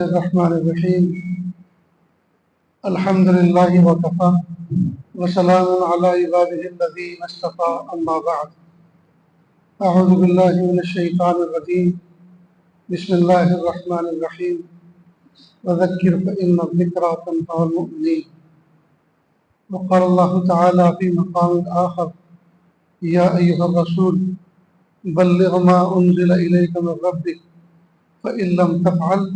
الرحمن الرحیم الحمد للہ وکفی وسلام علی عباده الذین اصطفی اما بعد اعوذ باللہ من الشیطان الرجیم بسم اللہ الرحمن الرحیم وذکر فإن الذکرى تنفع المؤمنین وقال اللہ تعالی فی مقام آخر یا ایھا الرسول بلغ ما انزل الیک من ربک فإن لم تفعل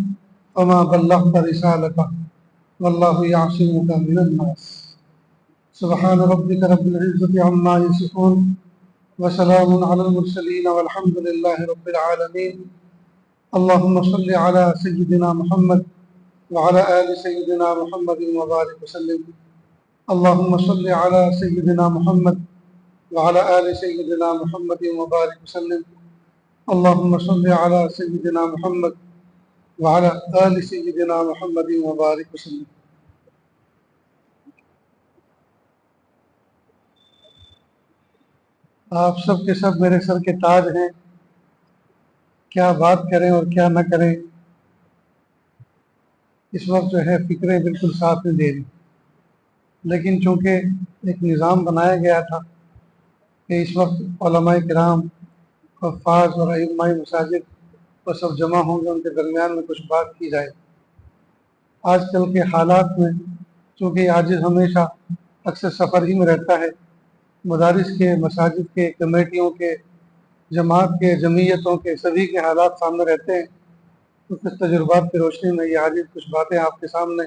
فما بلغت رسالته واللہ یعصمک من الناس سبحان ربک رب العزة عما یصفون وسلام علی المرسلین والحمد للہ رب العالمین اللہم صل علی سیدنا محمد وعلی آل سیدنا محمد وبارک وسلم اللہم صل علی سیدنا محمد وعلی آل سیدنا محمد وبارک وسلم اللہم صل علی سیدنا محمد وعلی آل سیدنا محمد وبارک وسلم۔ آپ سب کے سب میرے سر کے تاج ہیں، کیا بات کریں اور کیا نہ کریں، اس وقت جو ہے فکریں بالکل ساتھ نہیں دے رہی، لیکن چونکہ ایک نظام بنایا گیا تھا کہ اس وقت علماء کرام حفاظ اور ائمہ مساجد وہ سب جمع ہوں گے، ان کے درمیان میں کچھ بات کی جائے۔ آج کل کے حالات میں چونکہ عاجز ہمیشہ اکثر سفر ہی میں رہتا ہے، مدارس کے، مساجد کے، کمیٹیوں کے، جماعت کے، جمعیتوں کے، سبھی کے حالات سامنے رہتے ہیں، تو کچھ تجربات کی روشنی میں یہ عاجز کچھ باتیں آپ کے سامنے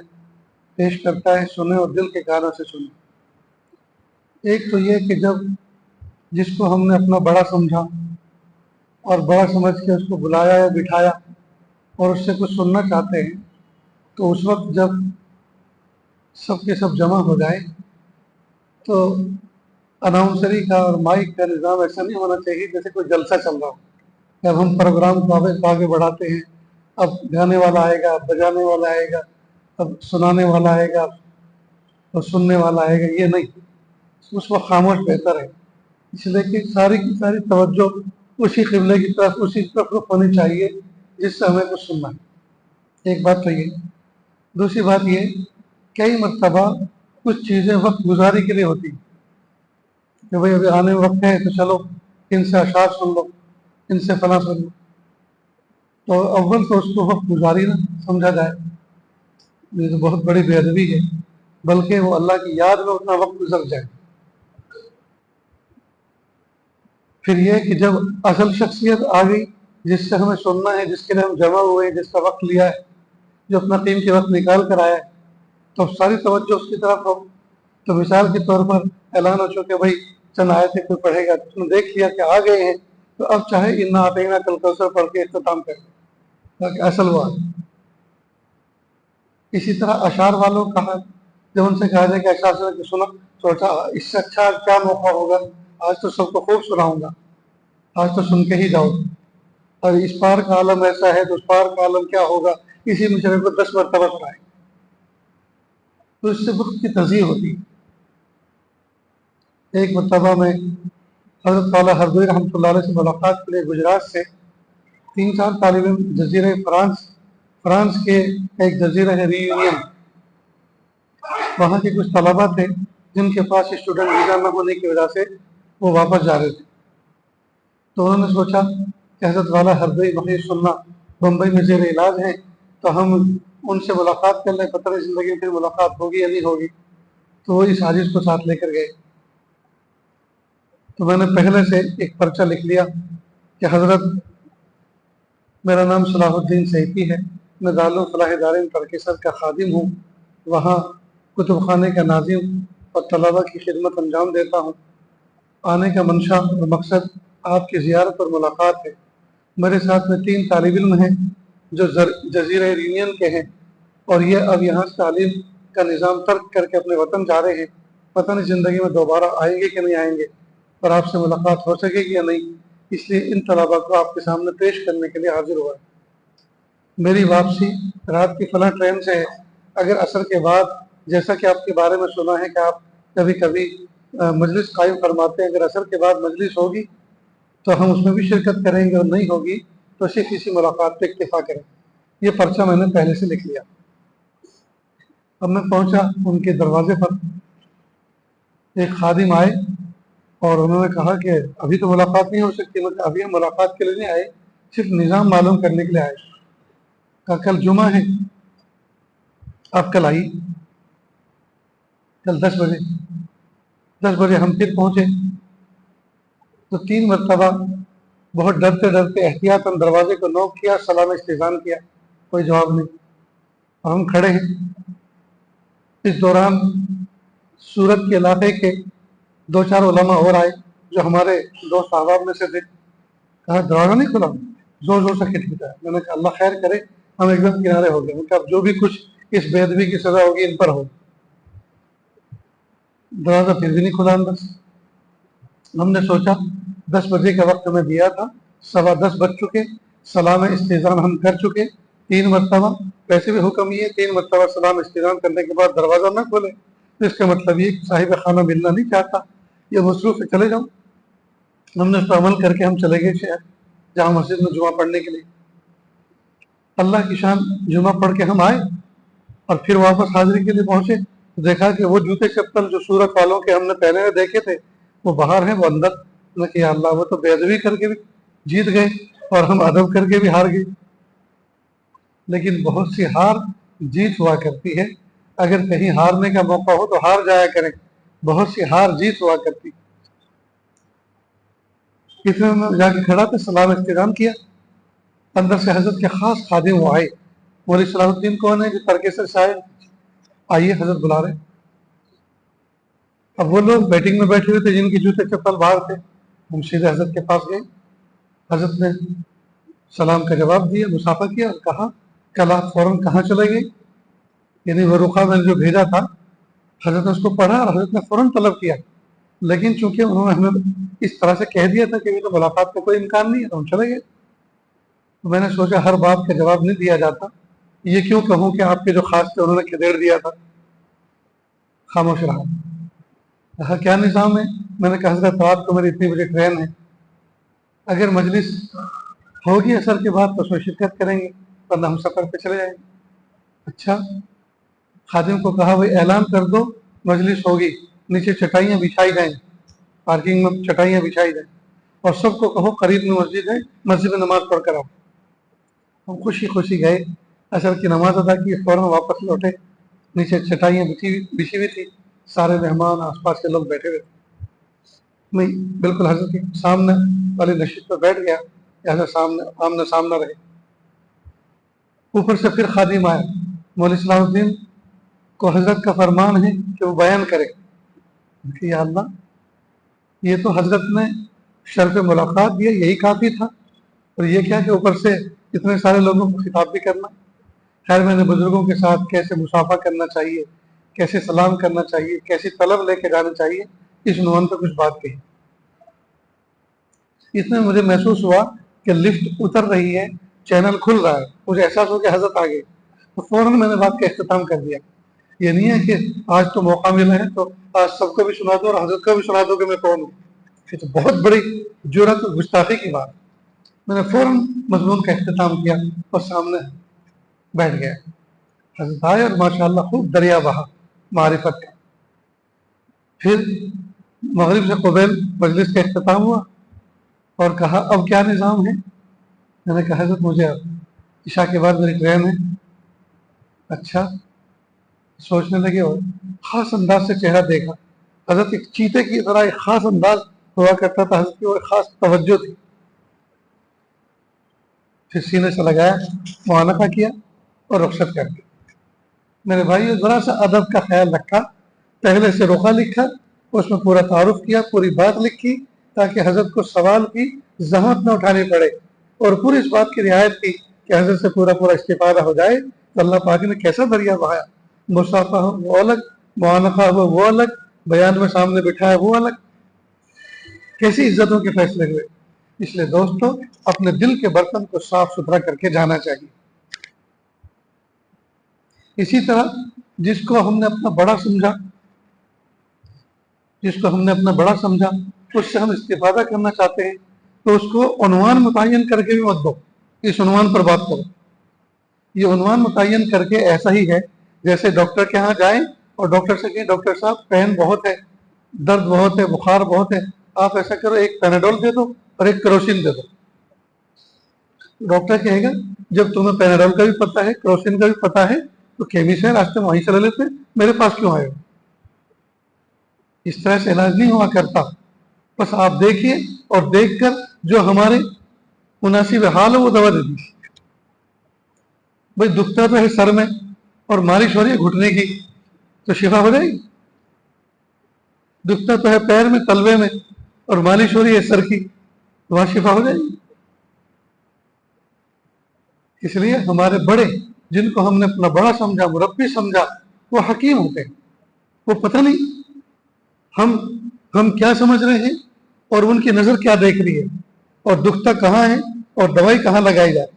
پیش کرتا ہے، سنیں اور دل کے کانوں سے سنیں۔ ایک تو یہ کہ جب جس کو ہم نے اپنا بڑا سمجھا اور بڑا سمجھ کے اس کو بلایا یا بٹھایا اور اس سے کچھ سننا چاہتے ہیں، تو اس وقت جب سب کے سب جمع ہو جائیں تو اناؤنسری کا اور مائک کا نظام ایسا نہیں ہونا چاہیے جیسے کوئی جلسہ چل رہا ہو کہ اب ہم پروگرام کو آگے بڑھاتے ہیں، اب گانے والا آئے گا، اب بجانے والا آئے گا، اب سنانے والا آئے گا اور سننے والا آئے گا، یہ نہیں، اس وقت خاموش بہتر ہے، اس لیے کہ ساری کی ساری توجہ اسی قبلے کی طرف، اسی طرف رخ ہونی چاہیے جس سے ہمیں کچھ سننا ہے۔ ایک بات تو یہ۔ دوسری بات یہ، کئی مرتبہ کچھ چیزیں وقت گزاری کے لیے ہوتی ہیں کہ بھئی ابھی آنے وقت ہے تو چلو ان سے اشعار سن لو، ان سے فلاں سن لو، تو اول تو اس کو وقت گزاری نہ سمجھا جائے، یہ تو بہت بڑی بے ادبی ہے، بلکہ وہ اللہ کی یاد میں اتنا وقت گزر جائے۔ پھر یہ کہ جب اصل شخصیت آ گئی جس سے ہمیں سننا ہے، جس کے لیے ہم جمع ہوئے، جس کا وقت لیا ہے، جو اپنا قیمتی وقت نکال کر آیا ہے، تو ساری توجہ اس کی طرف ہو۔ تو مثال کے طور پر اعلان ہو چکے بھائی چند آیتیں کوئی پڑھے گا، تو نے دیکھ لیا کہ آ گئے ہیں، تو اب چاہے انا اعطیناک الکوثر پڑھ کے اختتام کریں تاکہ اصل وہ آئے۔ اسی طرح اشعار والوں کا جب ان سے کہا جائے کہ اشعار سے سنا، سوچا اس سے اچھا کیا موقع ہوگا، آج تو سب کو خوب سناؤں گا، آج تو سن کے ہی جاؤ، اور اس پار کا عالم ایسا ہے تو اس پار کا عالم کیا ہوگا، اسی مشرے کو 10 مرتبہ سنائیں، تو اس سے وقت کی تضیع ہوتی ہے۔ ایک مرتبہ میں حضرت والا ہردوئی رحمۃ اللہ علیہ سے ملاقات کے لیے گجرات سے 3-4 طالب علم جزیرہ فرانس کے ایک جزیرہ ہے ریونین، وہاں کے کچھ طلباء تھے جن کے پاس اسٹوڈنٹ ویزا نہ ہونے کی وجہ سے وہ واپس جا رہے تھے، تو انہوں نے سوچا کہ حضرت والا ہردوئی وحی سننا بمبئی میں زیر علاج ہیں، تو ہم ان سے ملاقات کر لیں، پتہ نہیں زندگی میں پھر ملاقات ہوگی یا نہیں ہوگی، تو وہ اس عاجز کو ساتھ لے کر گئے۔ تو میں نے پہلے سے ایک پرچہ لکھ لیا کہ حضرت میرا نام صلاح الدین سیفی ہے، میں دارالفلاح دارین ترکیسر کا خادم ہوں، وہاں کتب خانے کا ناظم اور طلباء کی خدمت انجام دیتا ہوں۔ آنے کا منشا اور مقصد آپ کی زیارت اور ملاقات ہے۔ میرے ساتھ میں 3 طالب علم ہیں جو جزیرہ ریونین کے ہیں، اور یہ اب یہاں سے تعلیم کا نظام ترک کر کے اپنے وطن جا رہے ہیں، پتہ نہیں زندگی میں دوبارہ آئیں گے کہ نہیں آئیں گے، اور آپ سے ملاقات ہو سکے گی یا نہیں، اس لیے ان طلباء کو آپ کے سامنے پیش کرنے کے لیے حاضر ہوا ہے۔ میری واپسی رات کی فلاں ٹرین سے ہے، اگر عصر کے بعد، جیسا کہ آپ کے بارے میں سنا ہے کہ آپ کبھی کبھی مجلس قائم فرماتے ہیں، اگر عصر کے بعد مجلس ہوگی تو ہم اس میں بھی شرکت کریں گے، اور نہیں ہوگی تو صرف اسی ملاقات پہ اکتفا کریں۔ یہ پرچہ میں نے پہلے سے لکھ لیا۔ اب میں پہنچا ان کے دروازے پر، ایک خادم آئے اور انہوں نے کہا کہ ابھی تو ملاقات نہیں ہو سکتی، مطلب ابھی ہم ملاقات کے لیے نہیں آئے، صرف نظام معلوم کرنے کے لیے آئے۔ کہا کل جمعہ ہے، آپ کل آئیے، کل 10 بجے۔ 10 بجے ہم پھر پہنچے تو 3 مرتبہ بہت ڈرتے ڈرتے احتیاطاً دروازے کو نوک کیا، سلام استئذان کیا، کوئی جواب نہیں، اور ہم کھڑے ہیں۔ اس دوران سورت کے علاقے کے 2-4 علماء اور آئے جو ہمارے دوست احباب میں سے تھے۔ کہا دروازہ نہیں کھلا، زور زور سے کھٹکھٹایا۔ میں نے کہا اللہ خیر کرے، ہم ایک دم کنارے ہو گئے۔ میں نے کہا جو بھی کچھ اس بے ادبی کی سزا ہوگی ان پر ہو۔ دروازہ پھر بھی نہیں کھلا اندر سے۔ ہم نے سوچا 10 بجے کا وقت ہمیں دیا تھا، 10:15 بج چکے، سلام استئذان ہم کر چکے 3 مرتبہ۔ ویسے بھی حکم یہ 3 مرتبہ سلام استئذان کرنے کے بعد دروازہ نہ کھولے، تو اس کا مطلب یہ کہ صاحب خانہ ملنا نہیں چاہتا، یہ مصروف ہے، چلے جاؤ۔ ہم نے اس پر عمل کر کے ہم چلے گئے شہر جہاں مسجد میں جمعہ پڑھنے کے لیے۔ اللہ کی شان، جمعہ پڑھ کے ہم آئے اور پھر واپس حاضری کے لیے پہنچے، دیکھا کہ وہ جوتے چپل جو سورت والوں کے ہم نے پہنے ہوئے دیکھے تھے وہ باہر ہیں، وہ اندر۔ میں کہ یا اللہ، وہ تو بے ادبی کر کے بھی جیت گئے اور ہم ادب کر کے بھی ہار گئے۔ لیکن بہت سی ہار جیت ہوا کرتی ہے، اگر کہیں ہارنے کا موقع ہو تو ہار جایا کریں، بہت سی ہار جیت ہوا کرتی۔ کتنے میں جا کے کھڑا تھا، سلام استئذان کیا، اندر سے حضرت کے خاص خادم وہ آئے۔ مولوی صلاح الدین کون ہے جو ترکیسر سے آئے؟ آئیے حضرت بلا رہے۔ اب وہ لوگ بیٹنگ میں بیٹھے ہوئے تھے جن کی جوتے چپل باہر تھے، ہم سیدھے حضرت کے پاس گئے۔ حضرت نے سلام کا جواب دیا، مصافحہ کیا اور کہا کل آپ فوراً کہاں چلے گئے؟ یعنی وہ رخا میں نے جو بھیجا تھا، حضرت نے اس کو پڑھا اور حضرت نے فوراً طلب کیا، لیکن چونکہ انہوں نے ہمیں اس طرح سے کہہ دیا تھا کہ یہ تو ملاقات کا کوئی امکان نہیں ہے، تو ہم چلے گئے۔ تو میں نے سوچا ہر بات کا جواب نہیں دیا جاتا، یہ کیوں کہوں کہ آپ کے جو خاص تھے انہوں نے کھدیڑ دیا تھا۔ خاموش رہا۔ کہا کیا نظام ہے؟ میں نے کہا حضرت رات کو میری اتنی بجے ٹرین ہے، اگر مجلس ہوگی اثر کے بعد تو اس میں شرکت کریں گے، ورنہ ہم سفر پہ چلے جائیں گے۔ اچھا، خادم کو کہا بھائی اعلان کر دو مجلس ہوگی، نیچے چٹائیاں بچھائی جائیں، پارکنگ میں چٹائیاں بچھائی جائیں، اور سب کو کہو قریب میں مسجد ہے، مسجد میں نماز پڑھ کر آؤ۔ ہم خوشی خوشی گئے، عصر کی نماز ادا کی، فوراً واپس لوٹے۔ نیچے چٹائیاں بچھی ہوئی تھی، سارے مہمان آس پاس کے لوگ بیٹھے ہوئے تھے۔ میں بالکل حضرت کے سامنے والی نشست پہ بیٹھ گیا کہ حضرت آمنے سامنے رہے۔ اوپر سے پھر خادم آیا، مولوی صلاح الدین کو حضرت کا فرمان ہے کہ وہ بیان کرے کہ یا اللہ، یہ تو حضرت نے شرف ملاقات دیا، یہی کافی تھا، اور یہ کیا کہ اوپر سے اتنے سارے لوگوں کو خطاب بھی کرنا۔ خیر میں نے بزرگوں کے ساتھ کیسے مصافحہ کرنا چاہیے، کیسے سلام کرنا چاہیے، کیسی طلب لے کے جانا چاہیے، اس عنوان پہ کچھ بات کہی۔ اس میں مجھے محسوس ہوا کہ لفٹ اتر رہی ہے، چینل کھل رہا ہے، مجھے احساس ہو کہ حضرت آ گئی، تو فوراً میں نے بات کا اختتام کر دیا۔ یہ نہیں ہے کہ آج تو موقع ملا ہے تو آج سب کو بھی سنا دو اور حضرت کو بھی سنا دو کہ میں کون ہوں، یہ تو بہت بڑی جرات و گستاخی کی بات۔ میں نے فوراً مضمون کا اختتام کیا اور سامنے بیٹھ گیا۔ حضرت آئے اور ماشاءاللہ خوب دریا بہا معرفت کا۔ پھر مغرب سے قبیل مجلس کا اختتام ہوا اور کہا اب کیا نظام ہے؟ میں نے کہا حضرت مجھے عشاء کے بعد میری ٹرین ہے۔ اچھا، سوچنے لگے اور خاص انداز سے چہرہ دیکھا، حضرت ایک چیتے کی طرح ایک خاص انداز ہوا کرتا تھا، حضرت کی وہ ایک خاص توجہ تھی۔ پھر سینے سے لگایا، معانقہ کیا اور رخصت کر دی۔ میرے بھائی ذرا سا ادب کا خیال رکھا، پہلے سے رخا لکھا، اس میں پورا تعارف کیا، پوری بات لکھی تاکہ حضرت کو سوال کی زحمت نہ اٹھانی پڑے، اور پوری اس بات کی رعایت کی کہ حضرت سے پورا استفادہ ہو جائے۔ تو اللہ پاک نے کیسا دریا بہایا، مصافحہ ہو وہ الگ، معانقہ ہو وہ الگ، بیان میں سامنے بٹھایا وہ الگ، کیسی عزتوں کے فیصلے ہوئے۔ اس لیے دوستو اپنے دل کے برتن کو صاف ستھرا کر کے جانا چاہیے۔ اسی طرح جس کو ہم نے اپنا بڑا سمجھا اس سے ہم استفادہ کرنا چاہتے ہیں تو اس کو عنوان متعین کر کے بھی مت دو، اس عنوان پر بات کرو، یہ عنوان متعین کر کے ایسا ہی ہے جیسے ڈاکٹر کے ہاں جائیں اور ڈاکٹر سے کہیں ڈاکٹر صاحب پین بہت ہے، درد بہت ہے، بخار بہت ہے، آپ ایسا کرو ایک پیناڈول دے دو اور ایک کروسین دے دو۔ ڈاکٹر کہے گا جب تمہیں پیناڈول کا بھی پتہ ہے، کروسین کا بھی پتہ ہے تو کیمسٹ ہے راستے میں وہیں سے لے لیتے، میرے پاس کیوں آئے ہو؟ اس طرح سے علاج نہیں ہوا کرتا۔ بس آپ دیکھیے اور دیکھ کر جو ہمارے مناسب حال ہے وہ دوا دے دیجیے۔ بھائی دکھتا تو ہے سر میں اور مالش ہو رہی ہے گھٹنے کی تو شفا ہو جائے گی، دکھتا تو ہے پیر میں تلوے میں اور مالش ہو رہی ہے سر کی تو وہاں شفا ہو جائے گی۔ اس لیے ہمارے بڑے جن کو ہم نے اپنا بڑا سمجھا، مربی سمجھا، وہ حکیم ہوتے ہیں۔ وہ پتہ نہیں ہم کیا سمجھ رہے ہیں اور ان کی نظر کیا دیکھ رہی ہے اور دکھتا کہاں ہے اور دوائی کہاں لگائی جائے،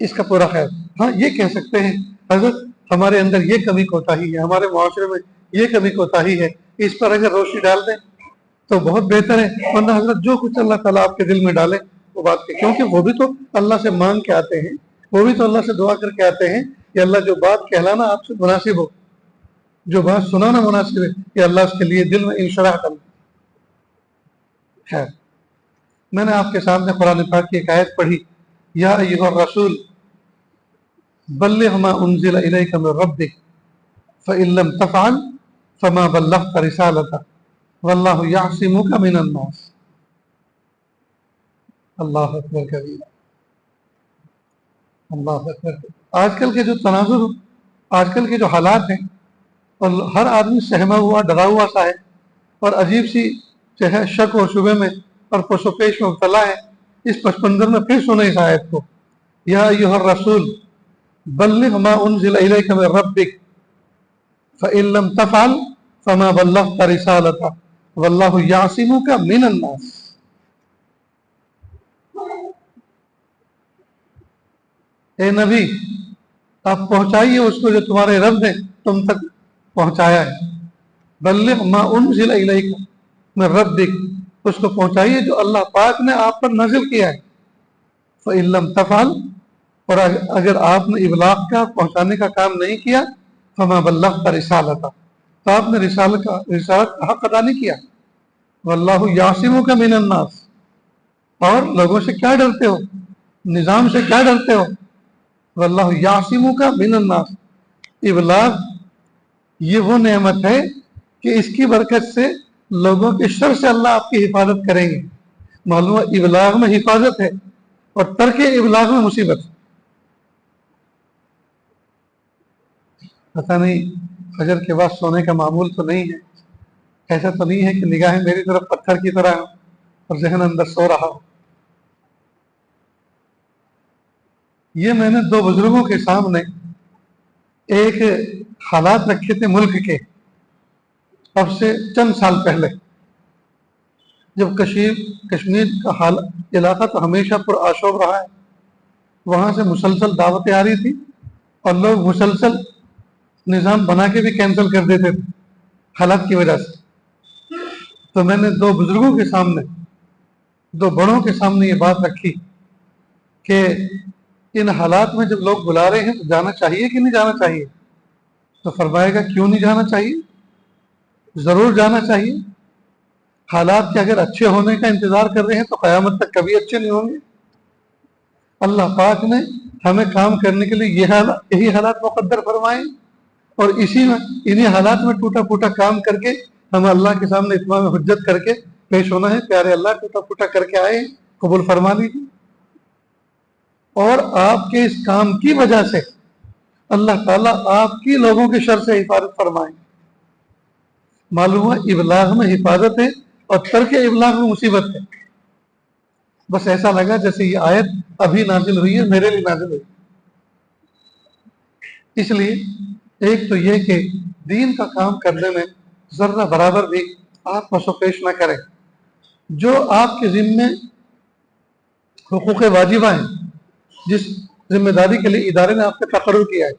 اس کا پورا خیال۔ ہاں یہ کہہ سکتے ہیں حضرت ہمارے اندر یہ کمی کوتاہی ہے، ہمارے معاشرے میں یہ کمی کوتاہی ہے، اس پر اگر روشنی ڈال دیں تو بہت بہتر ہے، ورنہ حضرت جو کچھ اللہ تعالیٰ آپ کے دل میں ڈالے وہ بات کہ، کیونکہ وہ بھی تو اللہ سے مانگ کے آتے ہیں، وہ بھی تو اللہ سے دعا کر کے آتے ہیں کہ اللہ جو بات کہلانا آپ سے مناسب ہو، جو بات سنانا مناسب ہے کہ اللہ اس کے لیے دل میں انشراح کر۔ خیر، میں نے آپ کے سامنے قرآن پاک کی ایک آیت پڑھی، یا ایھا الرسول بلغ ما انزل الیک من ربک فإن لم تفعل فما بلغت رسالتہ واللہ یعصمک من الناس۔ اللہ اکبر کبیر، اللہ اکبر۔ آج کل کے جو تناظر، آج کل کے جو حالات ہیں اور ہر آدمی سہما ہوا، ڈرا ہوا سا ہے اور عجیب سی جو ہے شک و شبے میں اور پس و پیش میں مبتلا ہے، اس پس منظر میں پھر سنیں اس آیت کو، یا ایھا الرسول بلغ ما انزل الیک من ربک فإن لم تفعل فما بلغت رسالتہ واللہ یعصمک من الناس۔ اے نبی آپ پہنچائیے اس کو جو تمہارے رب نے تم تک پہنچایا ہے، بلغ ما انزل الیک من ربک، اس کو پہنچائیے جو اللہ پاک نے آپ پر نازل کیا ہے، فإن لم تفعل، اور اگر آپ نے ابلاغ کا پہنچانے کا کام نہیں کیا، فما بلغت رسالتہ، تو آپ نے رسالت کا حق ادا نہیں کیا، واللہ یعصمک من الناس، اور لوگوں سے کیا ڈرتے ہو، نظام سے کیا ڈرتے ہو، واللہ یعصمک من الناس۔ ابلاغ یہ وہ نعمت ہے کہ اس کی برکت سے لوگوں کے شر سے اللہ آپ کی حفاظت کریں گے۔ معلوم ہے ابلاغ میں حفاظت ہے اور ترک ابلاغ میں مصیبت ہے۔ پتہ نہیں فجر کے بعد سونے کا معمول تو نہیں ہے، ایسا تو نہیں ہے کہ نگاہیں میری طرف پتھر کی طرح ہوں اور ذہن اندر سو رہا ہو۔ یہ میں نے دو بزرگوں کے سامنے ایک حالات رکھے تھے ملک کے، اب سے چند سال پہلے، جب کشمیر کا علاقہ تو ہمیشہ پر آشوب رہا ہے، وہاں سے مسلسل دعوتیں آ رہی تھی اور لوگ مسلسل نظام بنا کے بھی کینسل کر دیتے تھے حالات کی وجہ سے۔ تو میں نے دو بزرگوں کے سامنے، دو بڑوں کے سامنے یہ بات رکھی کہ ان حالات میں جب لوگ بلا رہے ہیں تو جانا چاہیے کہ نہیں جانا چاہیے؟ تو فرمائے گا کیوں نہیں جانا چاہیے، ضرور جانا چاہیے۔ حالات کے اگر اچھے ہونے کا انتظار کر رہے ہیں تو قیامت تک کبھی اچھے نہیں ہوں گے۔ اللہ پاک نے ہمیں کام کرنے کے لیے یہی حالات مقدر فرمائے، اور انہی حالات میں ٹوٹا پھوٹا کام کر کے ہمیں اللہ کے سامنے اتمام حجت کر کے پیش ہونا ہے۔ پیارے اللہ ٹوٹا پھوٹا کر کے آئے، قبول فرما لیجیے، اور آپ کے اس کام کی وجہ سے اللہ تعالیٰ آپ کی لوگوں کے شر سے حفاظت فرمائیں۔ معلوم ہے ابلاغ میں حفاظت ہے اور ترک ابلاغ میں مصیبت ہے۔ بس ایسا لگا جیسے یہ آیت ابھی نازل ہوئی ہے، میرے لیے نازل ہوئی۔ اس لیے ایک تو یہ کہ دین کا کام کرنے میں ذرہ برابر بھی آپ پس و پیش نہ کریں۔ جو آپ کے ذمے حقوق واجبہ ہیں، جس ذمہ داری کے لیے ادارے نے آپ کا تقرر کیا ہے،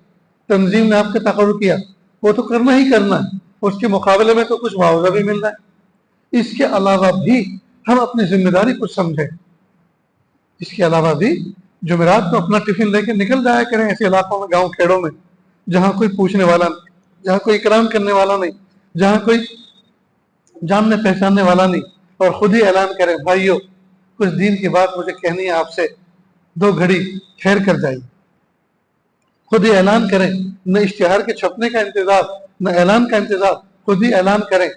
تنظیم نے آپ کا تقرر کیا، وہ تو کرنا ہی کرنا ہے، اس کے مقابلے میں تو کچھ معاوضہ بھی مل رہا ہے۔ اس کے علاوہ بھی ہم اپنی ذمہ داری کچھ سمجھیں، اس کے علاوہ بھی جمعرات کو اپنا ٹفن لے کے نکل جایا کریں ایسے علاقوں میں، گاؤں کھیڑوں میں، جہاں کوئی پوچھنے والا نہیں، جہاں کوئی اکرام کرنے والا نہیں، جہاں کوئی جاننے پہچاننے والا نہیں، اور خود ہی اعلان کریں بھائیو کچھ دین کی بات مجھے کہنی ہے آپ سے، 2 گھڑی ٹھہر کر جائیے۔ خود ہی اعلان کریں، نہ اشتہار کے چھپنے کا انتظار، نہ اعلان کا انتظار، خود ہی اعلان کریں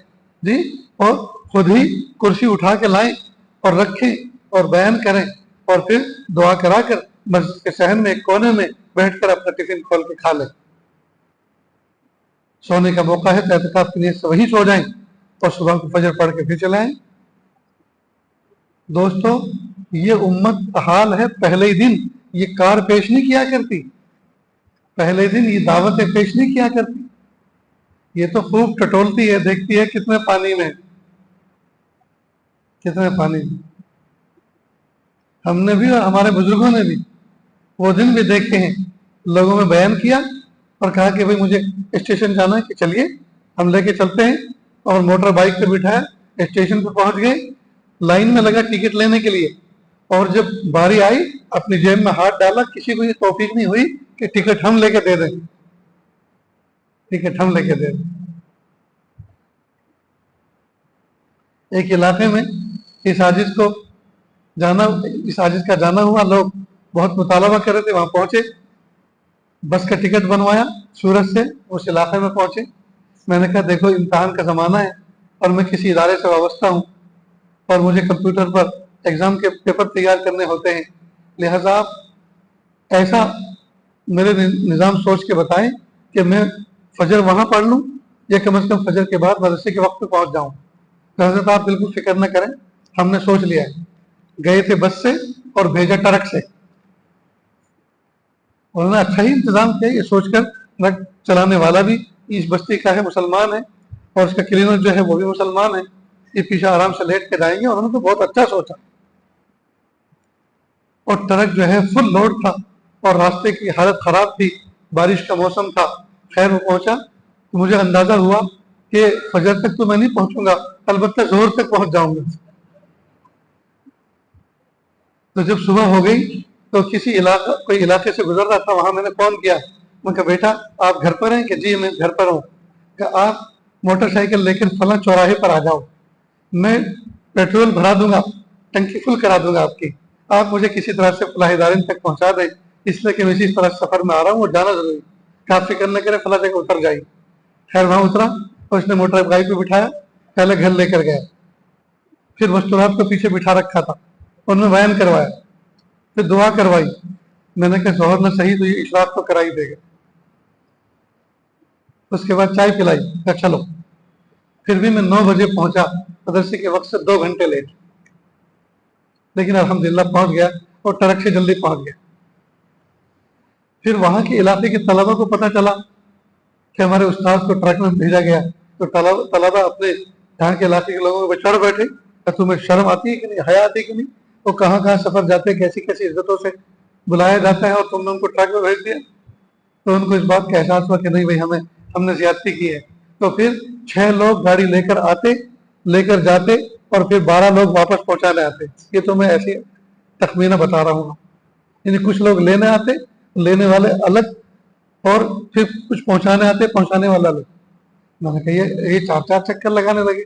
جی، اور خود ہی کرسی اٹھا کے لائیں اور رکھیں اور بیان کریں، اور پھر دعا کرا کر مسجد کے صحن میں ایک کونے میں بیٹھ کر اپنا ٹفن کھول کے کھا لیں۔ سونے کا موقع ہے تو اعتکاف کی نیت سے وہیں سو جائیں اور صبح کو فجر پڑھ کے پھر چلے آئیں۔ دوستو یہ امت کا حال ہے، پہلے ہی دن یہ کار پیش نہیں کیا کرتی، پہلے دن یہ دعوتیں پیش نہیں کیا کرتی، یہ تو خوب ٹٹولتی ہے، دیکھتی ہے کتنے پانی میں، کتنے پانی میں۔ ہم نے بھی اور ہمارے بزرگوں نے بھی وہ دن بھی دیکھے ہیں، لوگوں میں بیان کیا اور کہا کہ بھئی مجھے اسٹیشن جانا ہے، کہ چلیے ہم لے کے چلتے ہیں، اور موٹر بائک پہ بٹھایا، اسٹیشن پہ پہنچ گئے، لائن میں لگا ٹکٹ لینے کے لیے، اور جب باری آئی اپنی جیب میں ہاتھ ڈالا، کسی کو یہ توفیق نہیں ہوئی کہ ٹکٹ ہم لے کے دے دیں، ٹکٹ ہم لے کے دے دیں۔ ایک علاقے میں اس حاجز کا جانا ہوا، لوگ بہت مطالبہ کر رہے تھے، وہاں پہنچے، بس کا ٹکٹ بنوایا سورت سے، اس علاقے میں پہنچے۔ میں نے کہا دیکھو امتحان کا زمانہ ہے اور میں کسی ادارے سے وابستہ ہوں اور مجھے کمپیوٹر پر ایگزام کے پیپر تیار کرنے ہوتے ہیں، لہذا آپ ایسا میرے نظام سوچ کے بتائیں کہ میں فجر وہاں پڑھ لوں یا کم از کم فجر کے بعد مدرسے کے وقت پہ پہنچ جاؤں۔ حضرت آپ بالکل فکر نہ کریں، ہم نے سوچ لیا ہے۔ گئے تھے بس سے اور بھیجا ٹرک سے، انہوں نے اچھا ہی انتظام کیا، یہ سوچ کر ٹرک چلانے والا بھی اس بستی کا ہے، مسلمان ہے، اور اس کا کلینر جو ہے وہ بھی مسلمان ہے، یہ پیچھے آرام سے لیٹ کے جائیں گے، اور انہوں نے تو بہت اچھا سوچا۔ اور ٹرک جو ہے فل لوڈ تھا اور راستے کی حالت خراب تھی، بارش کا موسم تھا، خیر وہ پہنچا تو مجھے اندازہ ہوا کہ فجر تک تو میں نہیں پہنچوں گا، البتہ ظہر تک پہنچ جاؤں گا۔ تو جب صبح ہو گئی تو کوئی علاقے سے گزر رہا تھا، وہاں میں نے فون کیا، میں کہا بیٹا آپ گھر پر ہیں؟ کہ جی میں گھر پر ہوں۔ کہ آپ موٹر سائیکل لے کر فلاں چوراہے پر آ جاؤ، میں پیٹرول بھرا دوں گا، ٹنکی فل کرا دوں گا آپ کی، آپ مجھے کسی طرح سے فلاح ادارے تک پہنچا دیں، اس لیے کہ میں اسی طرح سفر میں آ رہا ہوں اور جانا ضروری، کہ آپ فکر نہ کریں، فلاں جگہ اتر جائیے۔ خیر وہاں اترا اور اس نے موٹر بائک پہ بٹھایا، پہلے گھر لے کر گیا، پھر مستورات کو پیچھے بٹھا رکھا تھا، ان میں بیان کروایا، پھر دعا کروائی۔ میں نے کہا ظہر نہ صحیح تو یہ اشراق تو کرائی دے گا۔ اس کے بعد چائے پلائی، کہا چلو، پھر بھی میں 9 بجے پہنچا، مدرسے کے وقت سے 2 گھنٹے لیٹ، لیکن الحمدللہ پہنچ گیا اور ٹرک سے جلدی پہنچ گیا۔ پھر وہاں کے علاقے کے طلبہ کو پتہ چلا کہ ہمارے استاد کو ٹرک میں بھیجا گیا، تو طلبہ اپنے یہاں کے علاقے کے لوگوں کو چڑھ بیٹھے کہ تمہیں شرم آتی ہے کہ نہیں، حیا آتی ہے کہ نہیں، وہ کہاں کہاں سفر جاتے، کیسی کیسی عزتوں سے بلایا جاتا ہے، اور تم نے ان کو ٹرک میں بھیج دیا۔ تو ان کو اس بات کا احساس ہوا کہ نہیں بھائی ہم نے زیادتی کی ہے۔ تو پھر 6 لوگ گاڑی لے کر آتے، لے کر جاتے، اور پھر 12 لوگ واپس پہنچانے آتے۔ یہ تو میں ایسی تخمینہ بتا رہا ہوں، یعنی کچھ لوگ لینے آتے، لینے والے الگ، اور پھر کچھ پہنچانے آتے، پہنچانے والا الگ۔ میں نے کہا یہ 4 چکر لگانے لگے،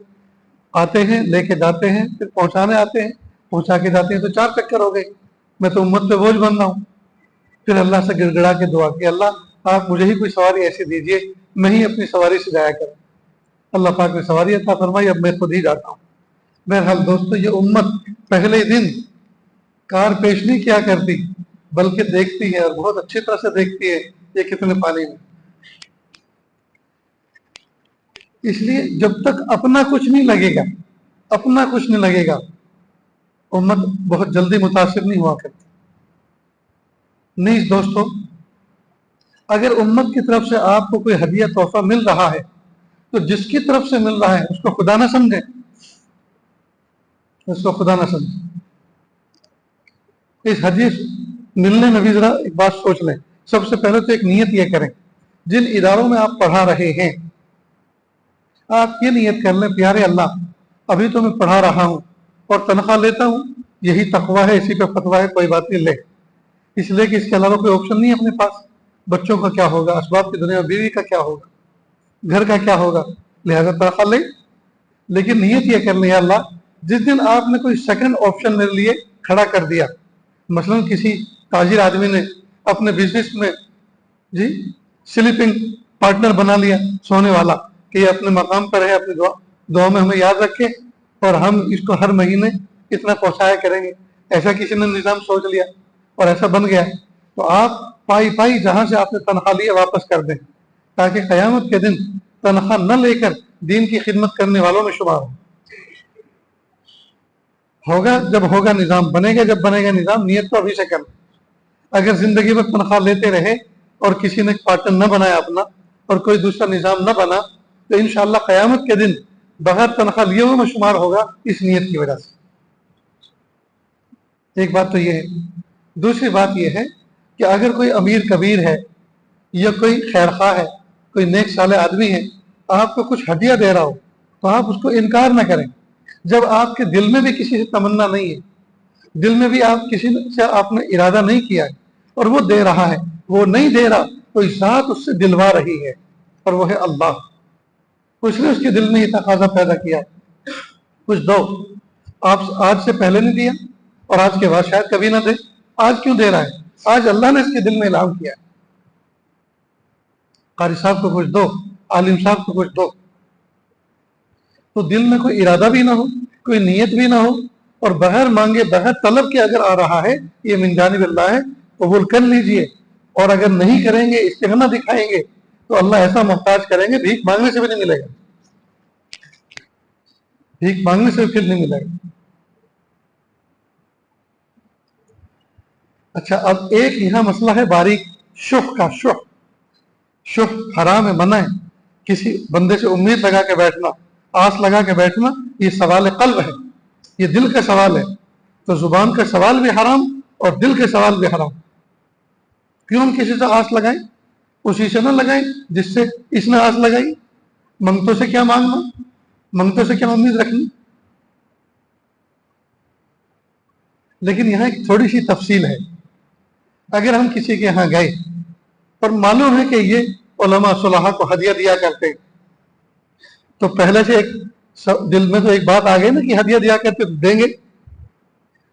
آتے ہیں لے کے جاتے ہیں، پھر پہنچانے آتے ہیں، پہنچا کے جاتے ہیں، تو 4 چکر ہو گئے، میں تو امت پہ بوجھ بن رہا ہوں۔ پھر اللہ سے گڑ گڑا کے دعا کی، اللہ آپ مجھے ہی کوئی سواری ایسی دیجئے، میں ہی اپنی سواری سے جایا کروں۔ اللہ پاک نے سواری عطا فرمائی، اب میں خود ہی جاتا ہوں۔ بہرحال دوستو یہ امت پہلے دن کار پیش نہیں کیا کرتی، بلکہ دیکھتی ہے، اور بہت اچھی طرح سے دیکھتی ہے یہ کتنے پانی میں۔ اس لیے جب تک اپنا کچھ نہیں لگے گا، اپنا کچھ نہیں لگے گا، امت بہت جلدی متاثر نہیں ہوا کرتی۔ نیز دوستو اگر امت کی طرف سے آپ کو کوئی ہدیہ تحفہ مل رہا ہے تو جس کی طرف سے مل رہا ہے اس کو خدا نہ سمجھیں، اس کو خدا نہ سمجھیں۔ اس حدیث ملنے میں بھی ذرا ایک بات سوچ لیں۔ سب سے پہلے تو ایک نیت یہ کریں، جن اداروں میں آپ پڑھا رہے ہیں آپ یہ نیت کر لیں پیارے اللہ ابھی تو میں پڑھا رہا ہوں اور تنخواہ لیتا ہوں، یہی تقویٰ ہے، اسی پہ فتویٰ ہے، کوئی بات نہیں لے، اس لیے کہ اس کے علاوہ کوئی آپشن نہیں ہے اپنے پاس. بچوں کا کیا ہوگا, اسباب کی دنیا میں بیوی کا کیا ہوگا, گھر کا کیا ہوگا, لہذا تنخواہ لے. لیکن نیت یہ کرنی ہے اللہ جس دن آپ نے کوئی سیکنڈ آپشن میرے لیے کھڑا کر دیا, مثلا کسی تاجر آدمی نے اپنے بزنس میں جی سلیپنگ پارٹنر بنا لیا سونے والا کہ یہ اپنے مقام پر ہے, اپنے دعا میں ہمیں یاد رکھے اور ہم اس کو ہر مہینے اتنا پہنچایا کریں گے, ایسا کسی نے نظام سوچ لیا اور ایسا بن گیا, تو آپ پائی پائی جہاں سے آپ نے تنخواہ لیا واپس کر دیں, تاکہ قیامت کے دن تنخواہ نہ لے کر دین کی خدمت کرنے والوں میں شمار ہوگا. جب ہوگا نظام بنے گا, جب بنے گا نظام نیت تو ابھی سے کرنا. اگر زندگی میں تنخواہ لیتے رہے اور کسی نے پارٹنر نہ بنایا اپنا اور کوئی دوسرا نظام نہ بنا, تو انشاءاللہ قیامت کے دن بغیر تنخواہ لیے ہوئے میں شمار ہوگا اس نیت کی وجہ سے. ایک بات تو یہ ہے. دوسری بات یہ ہے کہ اگر کوئی امیر کبیر ہے یا کوئی خیر خواہ ہے, کوئی نیک صالح آدمی ہے, آپ کو کچھ ہدیہ دے رہا ہو تو آپ اس کو انکار نہ کریں. جب آپ کے دل میں بھی کسی سے تمنا نہیں ہے, دل میں بھی آپ کسی سے آپ نے ارادہ نہیں کیا ہے, اور وہ دے رہا ہے, وہ نہیں دے رہا, کوئی ذات اس سے دلوا رہی ہے اور وہ ہے اللہ. اس نے اس کے دل میں یہ تقاضا پیدا کیا کچھ دو. آپ آج سے پہلے نہیں دیا اور آج کے بعد شاید کبھی نہ دے, آج کیوں دے رہا ہے؟ آج اللہ نے اس کے دل میں اعلان کیا, قاری صاحب کو کچھ دو, عالم صاحب کو کچھ دو. تو دل میں کوئی ارادہ بھی نہ ہو, کوئی نیت بھی نہ ہو, اور بغیر مانگے بغیر طلب کے اگر آ رہا ہے, یہ من جانب اللہ ہے, قبول کر لیجئے. اور اگر نہیں کریں گے, استغنا دکھائیں گے, تو اللہ ایسا محتاج کریں گے بھیک مانگنے سے بھی نہیں ملے گا, بھیک مانگنے سے بھی پھر نہیں ملے گا. اچھا, اب ایک یہاں مسئلہ ہے باریک, شح کا. شح حرام ہے, منع ہے. کسی بندے سے امید لگا کے بیٹھنا, آس لگا کے بیٹھنا, یہ سوال قلب ہے, یہ دل کا سوال ہے. تو زبان کا سوال بھی حرام اور دل کے سوال بھی حرام. کیوں ہم کسی سے آس لگائیں؟ اسی سے نہ لگائیں جس سے اس نے آس لگائی. منگتوں سے کیا مانگنا, منگتوں سے کیا امید رکھنی. لیکن یہاں ایک تھوڑی سی تفصیل ہے. اگر ہم کسی کے یہاں گئے اور معلوم ہے کہ یہ علماء صلاحہ کو ہدیہ دیا کرتے, تو پہلے سے ایک دل میں تو ایک بات آ گئی نا کہ ہدیہ دیا کرتے تو دیں گے,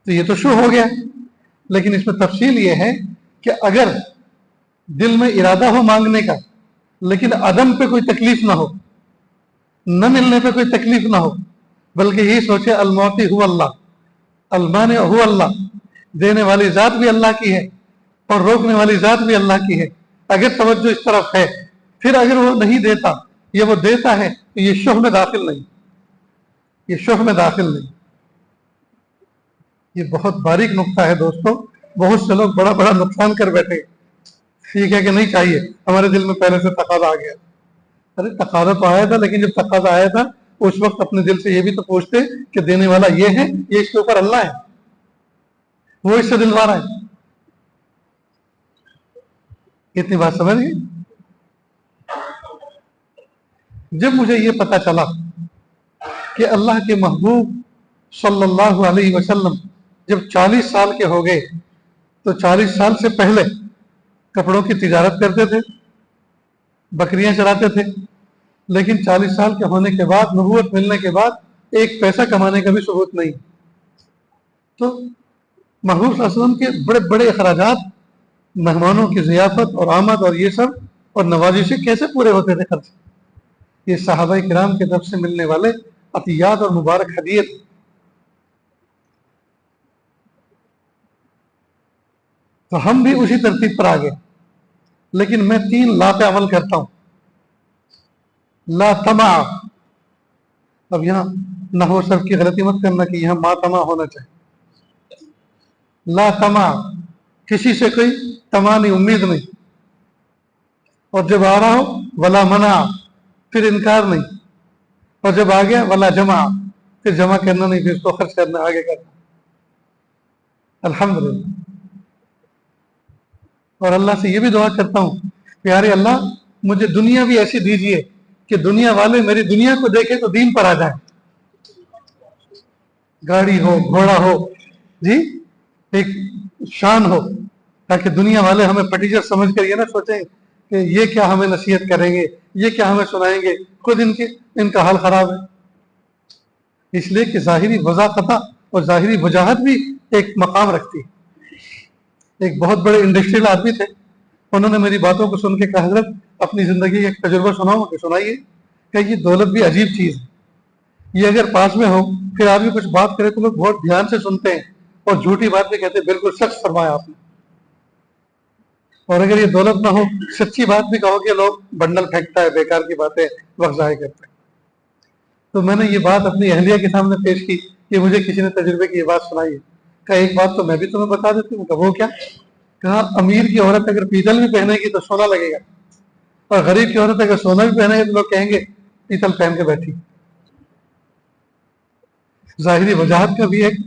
تو یہ تو شو ہو گیا. لیکن اس میں تفصیل یہ ہے کہ اگر دل میں ارادہ ہو مانگنے کا, لیکن عدم پہ کوئی تکلیف نہ ہو, نہ ملنے پہ کوئی تکلیف نہ ہو, بلکہ یہی سوچے المعطی ہو اللہ, المانع ہو اللہ, دینے والی ذات بھی اللہ کی ہے اور روکنے والی ذات بھی اللہ کی ہے. اگر توجہ اس طرف ہے, پھر اگر وہ نہیں دیتا یا وہ دیتا ہے تو یہ شح میں داخل نہیں, یہ شح میں داخل نہیں. یہ بہت باریک نقطہ ہے دوستو. بہت سے لوگ بڑا بڑا نقصان کر بیٹھے, ٹھیک ہے کہ نہیں چاہیے, ہمارے دل میں پہلے سے تقاضا آ گیا. ارے تقاضا تو آیا تھا, لیکن جب تقاضا آیا تھا اس وقت اپنے دل سے یہ بھی تو پوچھتے کہ دینے والا یہ ہے, یہ اس کے اوپر اللہ ہے, وہ اس سے دلوا رہا ہے. اتنی بات سمجھ گئی. جب مجھے یہ پتا چلا کہ اللہ کے محبوب صلی اللہ علیہ وسلم جب 40 سال کے ہو گئے, تو 40 سال سے پہلے کپڑوں کی تجارت کرتے تھے, بکریاں چراتے تھے, لیکن 40 سال کے ہونے کے بعد, نبوت ملنے کے بعد, ایک پیسہ کمانے کا بھی ثبوت نہیں. تو محبوب صلی اللہ علیہ وسلم کے بڑے بڑے اخراجات, مہمانوں کی ضیافت اور آمد اور یہ سب اور نوازشیں کیسے پورے ہوتے تھے خرچ؟ یہ صحابہ کرام کی طرف سے ملنے والے عطیات اور مبارک ہدیت. تو ہم بھی اسی ترتیب پر آگے. لیکن میں 3 لا پہ عمل کرتا ہوں. لا طمع. اب یہاں نحو صرف کی غلطی مت کرنا کہ یہاں ما طمع ہونا چاہیے. لا طمع, کسی سے کوئی طمع نہیں, امید نہیں. اور جب آ رہا ہو ولا منع, پھر انکار نہیں. اور جب آ گیا ولا جمع, پھر جمع کرنا نہیں, پھر اس کو خرچ کرنا, آگے کرنا. الحمدللہ. اور اللہ سے یہ بھی دعا کرتا ہوں پیارے اللہ, مجھے دنیا بھی ایسی دیجیے کہ دنیا والے میری دنیا کو دیکھے تو دین پر آ جائیں. گاڑی ہو, گھوڑا ہو, جی ایک شان ہو, تاکہ دنیا والے ہمیں پٹیچر سمجھ کر یہ نہ سوچیں کہ یہ کیا ہمیں نصیحت کریں گے، یہ کیا ہمیں سنائیں گے، خود ان کا حال خراب ہے۔ اس لیے کہ ظاہری وضاحت اور ظاہری وجاہت بھی ایک مقام رکھتی ہے۔ ایک بہت بڑے انڈسٹریل آدمی تھے، انہوں نے میری باتوں کو سن کے کہا حضرت اپنی زندگی کا ایک تجربہ سناؤں کہ سنائیے، کہ یہ دولت بھی عجیب چیز ہے، یہ اگر پاس میں ہو پھر آدمی کچھ بات کرے تو لوگ بہت دھیان سے سنتے ہیں اور جھوٹی بات بھی کہتے ہیں، بالکل سچ فرمایا آپ نے، اور اگر یہ دولت نہ ہو سچی بات بھی کہو کہ لوگ بنڈل پھینکتا ہے، بیکار کی باتیں وقت ضائع کرتے ہیں۔ تو میں نے یہ بات اپنی اہلیہ کے سامنے پیش کی کہ مجھے کسی نے تجربے کی یہ بات سنائی ہے، کہا ایک بات تو میں بھی تمہیں بتا دیتی ہوں۔ کہا وہ کیا؟ کہا امیر کی عورت اگر پیتل بھی پہنے گی تو سونا لگے گا، اور غریب کی عورت اگر سونا بھی پہنے گی تو لوگ کہیں گے پیتل پہن کے بیٹھی۔ ظاہری وجاہت کا بھی ایک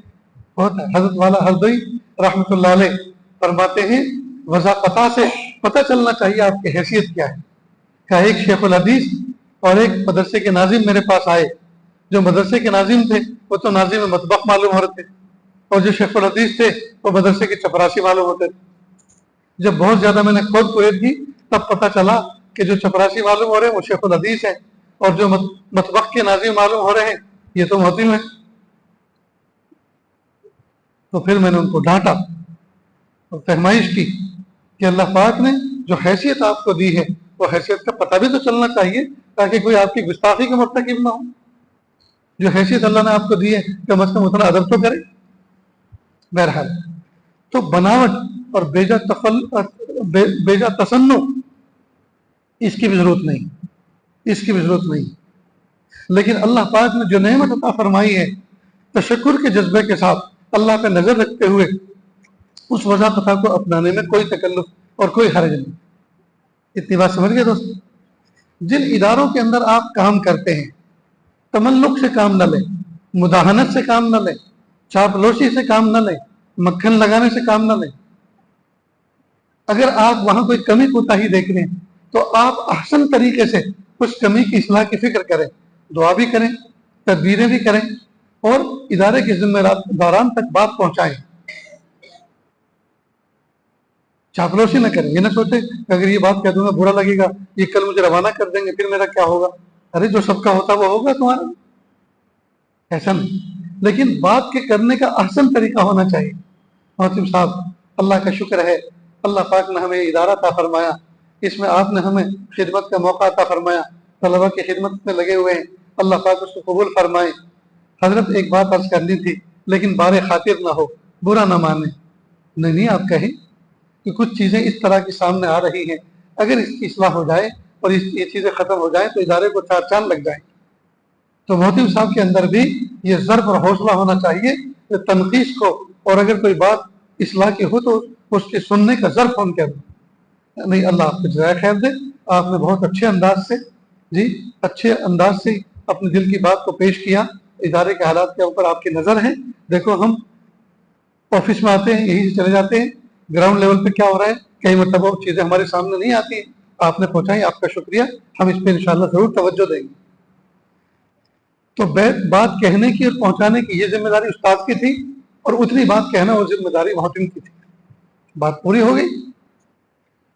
بہت حضرت والا ہردوئی رحمۃ اللہ علیہ فرماتے ہیں وضاحت سے پتہ چلنا چاہیے آپ کی حیثیت کیا ہے۔ کہ ایک شیخ الحدیث اور ایک مدرسے کے ناظم میرے پاس آئے، جو مدرسے کے ناظم تھے وہ تو ناظم مطبخ معلوم ہو رہے تھے، اور جو شیخ الحدیث تھے وہ مدرسے کے چپراسی معلوم ہوتے تھے۔ جب بہت زیادہ میں نے کھود پرید کی تب پتہ چلا کہ جو چپراسی معلوم ہو رہے ہیں وہ شیخ الحدیث ہیں، اور جو مطبخ کے ناظم معلوم ہو رہے ہیں یہ تو محتم ہیں۔ تو پھر میں نے ان کو ڈانٹا اور فہمائش کی کہ اللہ پاک نے جو حیثیت آپ کو دی ہے وہ حیثیت کا پتہ بھی تو چلنا چاہیے تاکہ کوئی آپ کی گستاخی کا مرتکب نہ ہو۔ جو حیثیت اللہ نے آپ کو دی ہے کم از کم اتنا ادب تو کرے۔ بہرحال تو بناوٹ اور بیجا تصنع اس کی بھی ضرورت نہیں، اس کی بھی ضرورت نہیں، لیکن اللہ پاک نے جو نعمت عطا فرمائی ہے تشکر کے جذبے کے ساتھ اللہ پہ نظر رکھتے ہوئے اس وضاحت کو اپنانے میں کوئی تکلف اور کوئی حرج نہیں۔ اتنی بات سمجھ گئے دوست؟ جن اداروں کے اندر آپ کام کرتے ہیں تملق سے کام نہ لیں، مداہنت سے کام نہ لیں، چاپلوسی سے کام نہ لیں، مکھن لگانے سے کام نہ لیں۔ اگر آپ وہاں کوئی کمی کوتاہی دیکھ رہے ہیں تو آپ احسن طریقے سے اس کمی کی اصلاح کی فکر کریں، دعا بھی کریں، تدبیریں بھی کریں، اور ادارے کے ذمہ داران تک بات پہنچائیں۔ چاپلوسی نہ کریں، یہ نہ سوچیں کہ اگر یہ بات کہہ دوں گا برا لگے گا، یہ کل مجھے روانہ کر دیں گے، پھر میرا کیا ہوگا؟ ارے جو سب کا ہوتا وہ ہوگا تمہارا، ایسا نہیں، لیکن بات کے کرنے کا احسن طریقہ ہونا چاہیے۔ محتم صاحب اللہ کا شکر ہے، اللہ پاک نے ہمیں ادارہ عطا فرمایا، اس میں آپ نے ہمیں خدمت کا موقع عطا فرمایا، طلبہ کی خدمت میں لگے ہوئے ہیں، اللہ پاک اس کو قبول فرمائے۔ حضرت ایک بات عرض کرنی تھی لیکن بار خاطر نہ ہو، برا نہ مانے، نہیں آپ کہیں کہ کچھ چیزیں اس طرح کی سامنے آ رہی ہیں، اگر اس کی اصلاح ہو جائے اور یہ چیزیں ختم ہو جائیں تو ادارے کو چار چاند لگ جائیں۔ تو محتم صاحب کے اندر بھی یہ ضرب اور حوصلہ ہونا چاہیے کہ تنقید کو، اور اگر کوئی بات اصلاح کی ہو تو اس کے سننے کا ضرب ہون کر نہیں۔ اللہ آپ کو جزائے خیر دے، آپ نے بہت اچھے انداز سے اپنے دل کی بات کو پیش کیا، ادارے کے حالات کے اوپر آپ کی نظر ہے۔ دیکھو ہم آفس میں آتے ہیں یہی سے چلے جاتے ہیں، گراؤنڈ لیول پہ کیا ہو رہا ہے کئی مرتبہ چیزیں ہمارے سامنے نہیں آتی ہیں، آپ نے پہنچائی، آپ کا شکریہ، ہم اس پہ انشاءاللہ ضرور توجہ دیں گے۔ تو بات کہنے کی اور پہنچانے کی یہ ذمہ داری استاد کی تھی، اور اتنی بات کہنا وہ ذمہ داری محتم کی تھی۔ بات پوری ہو گئی،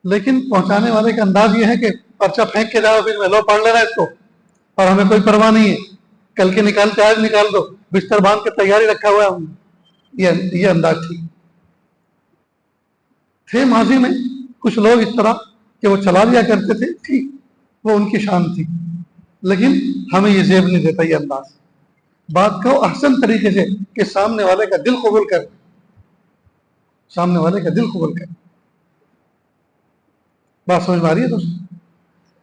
لیکن پہنچانے والے کا انداز یہ ہے کہ پرچہ پھینک کے جاؤ، پھر میں لو پڑھ لینا اس کو، اور ہمیں کوئی پرواہ نہیں ہے، کل کے نکالتے آج نکال دو، بستر باندھ کے تیاری رکھا ہوا ہے۔ یہ انداز تھے ماضی میں کچھ لوگ اس طرح کہ وہ چلا لیا کرتے تھے، ٹھیک، وہ ان کی شان تھی، لیکن ہمیں یہ زیب نہیں دیتا یہ انداز۔ بات کو احسن طریقے سے کہ سامنے والے کا دل قبول کر، سامنے والے کا دل قبول کر۔ بات سمجھ میں آ رہی ہے دوست؟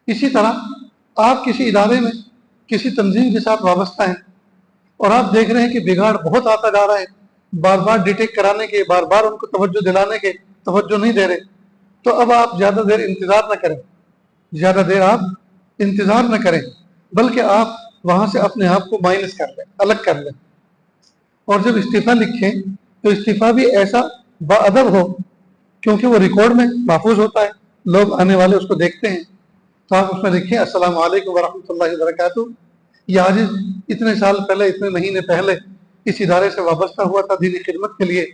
اسی طرح آپ کسی ادارے میں کسی تنظیم کے ساتھ وابستہ ہیں اور آپ دیکھ رہے ہیں کہ بگاڑ بہت آتا جا رہا ہے، بار بار ڈیٹیکٹ کرانے کے، بار بار ان کو توجہ دلانے کے توجہ نہیں دے رہے، تو اب آپ زیادہ دیر انتظار نہ کریں، زیادہ دیر آپ انتظار نہ کریں، بلکہ آپ وہاں سے اپنے آپ کو مائنس کر لیں، الگ کر لیں، اور جب استعفیٰ لکھیں تو استعفیٰ بھی ایسا با ادب ہو، کیونکہ وہ ریکارڈ میں محفوظ ہوتا ہے، لوگ آنے والے اس کو دیکھتے ہیں، تو آپ اس میں لکھیں السلام علیکم ورحمۃ اللہ وبرکاتہ، یہ آج اتنے سال پہلے، اتنے مہینے پہلے اس ادارے سے وابستہ ہوا تھا دینی خدمت کے لیے،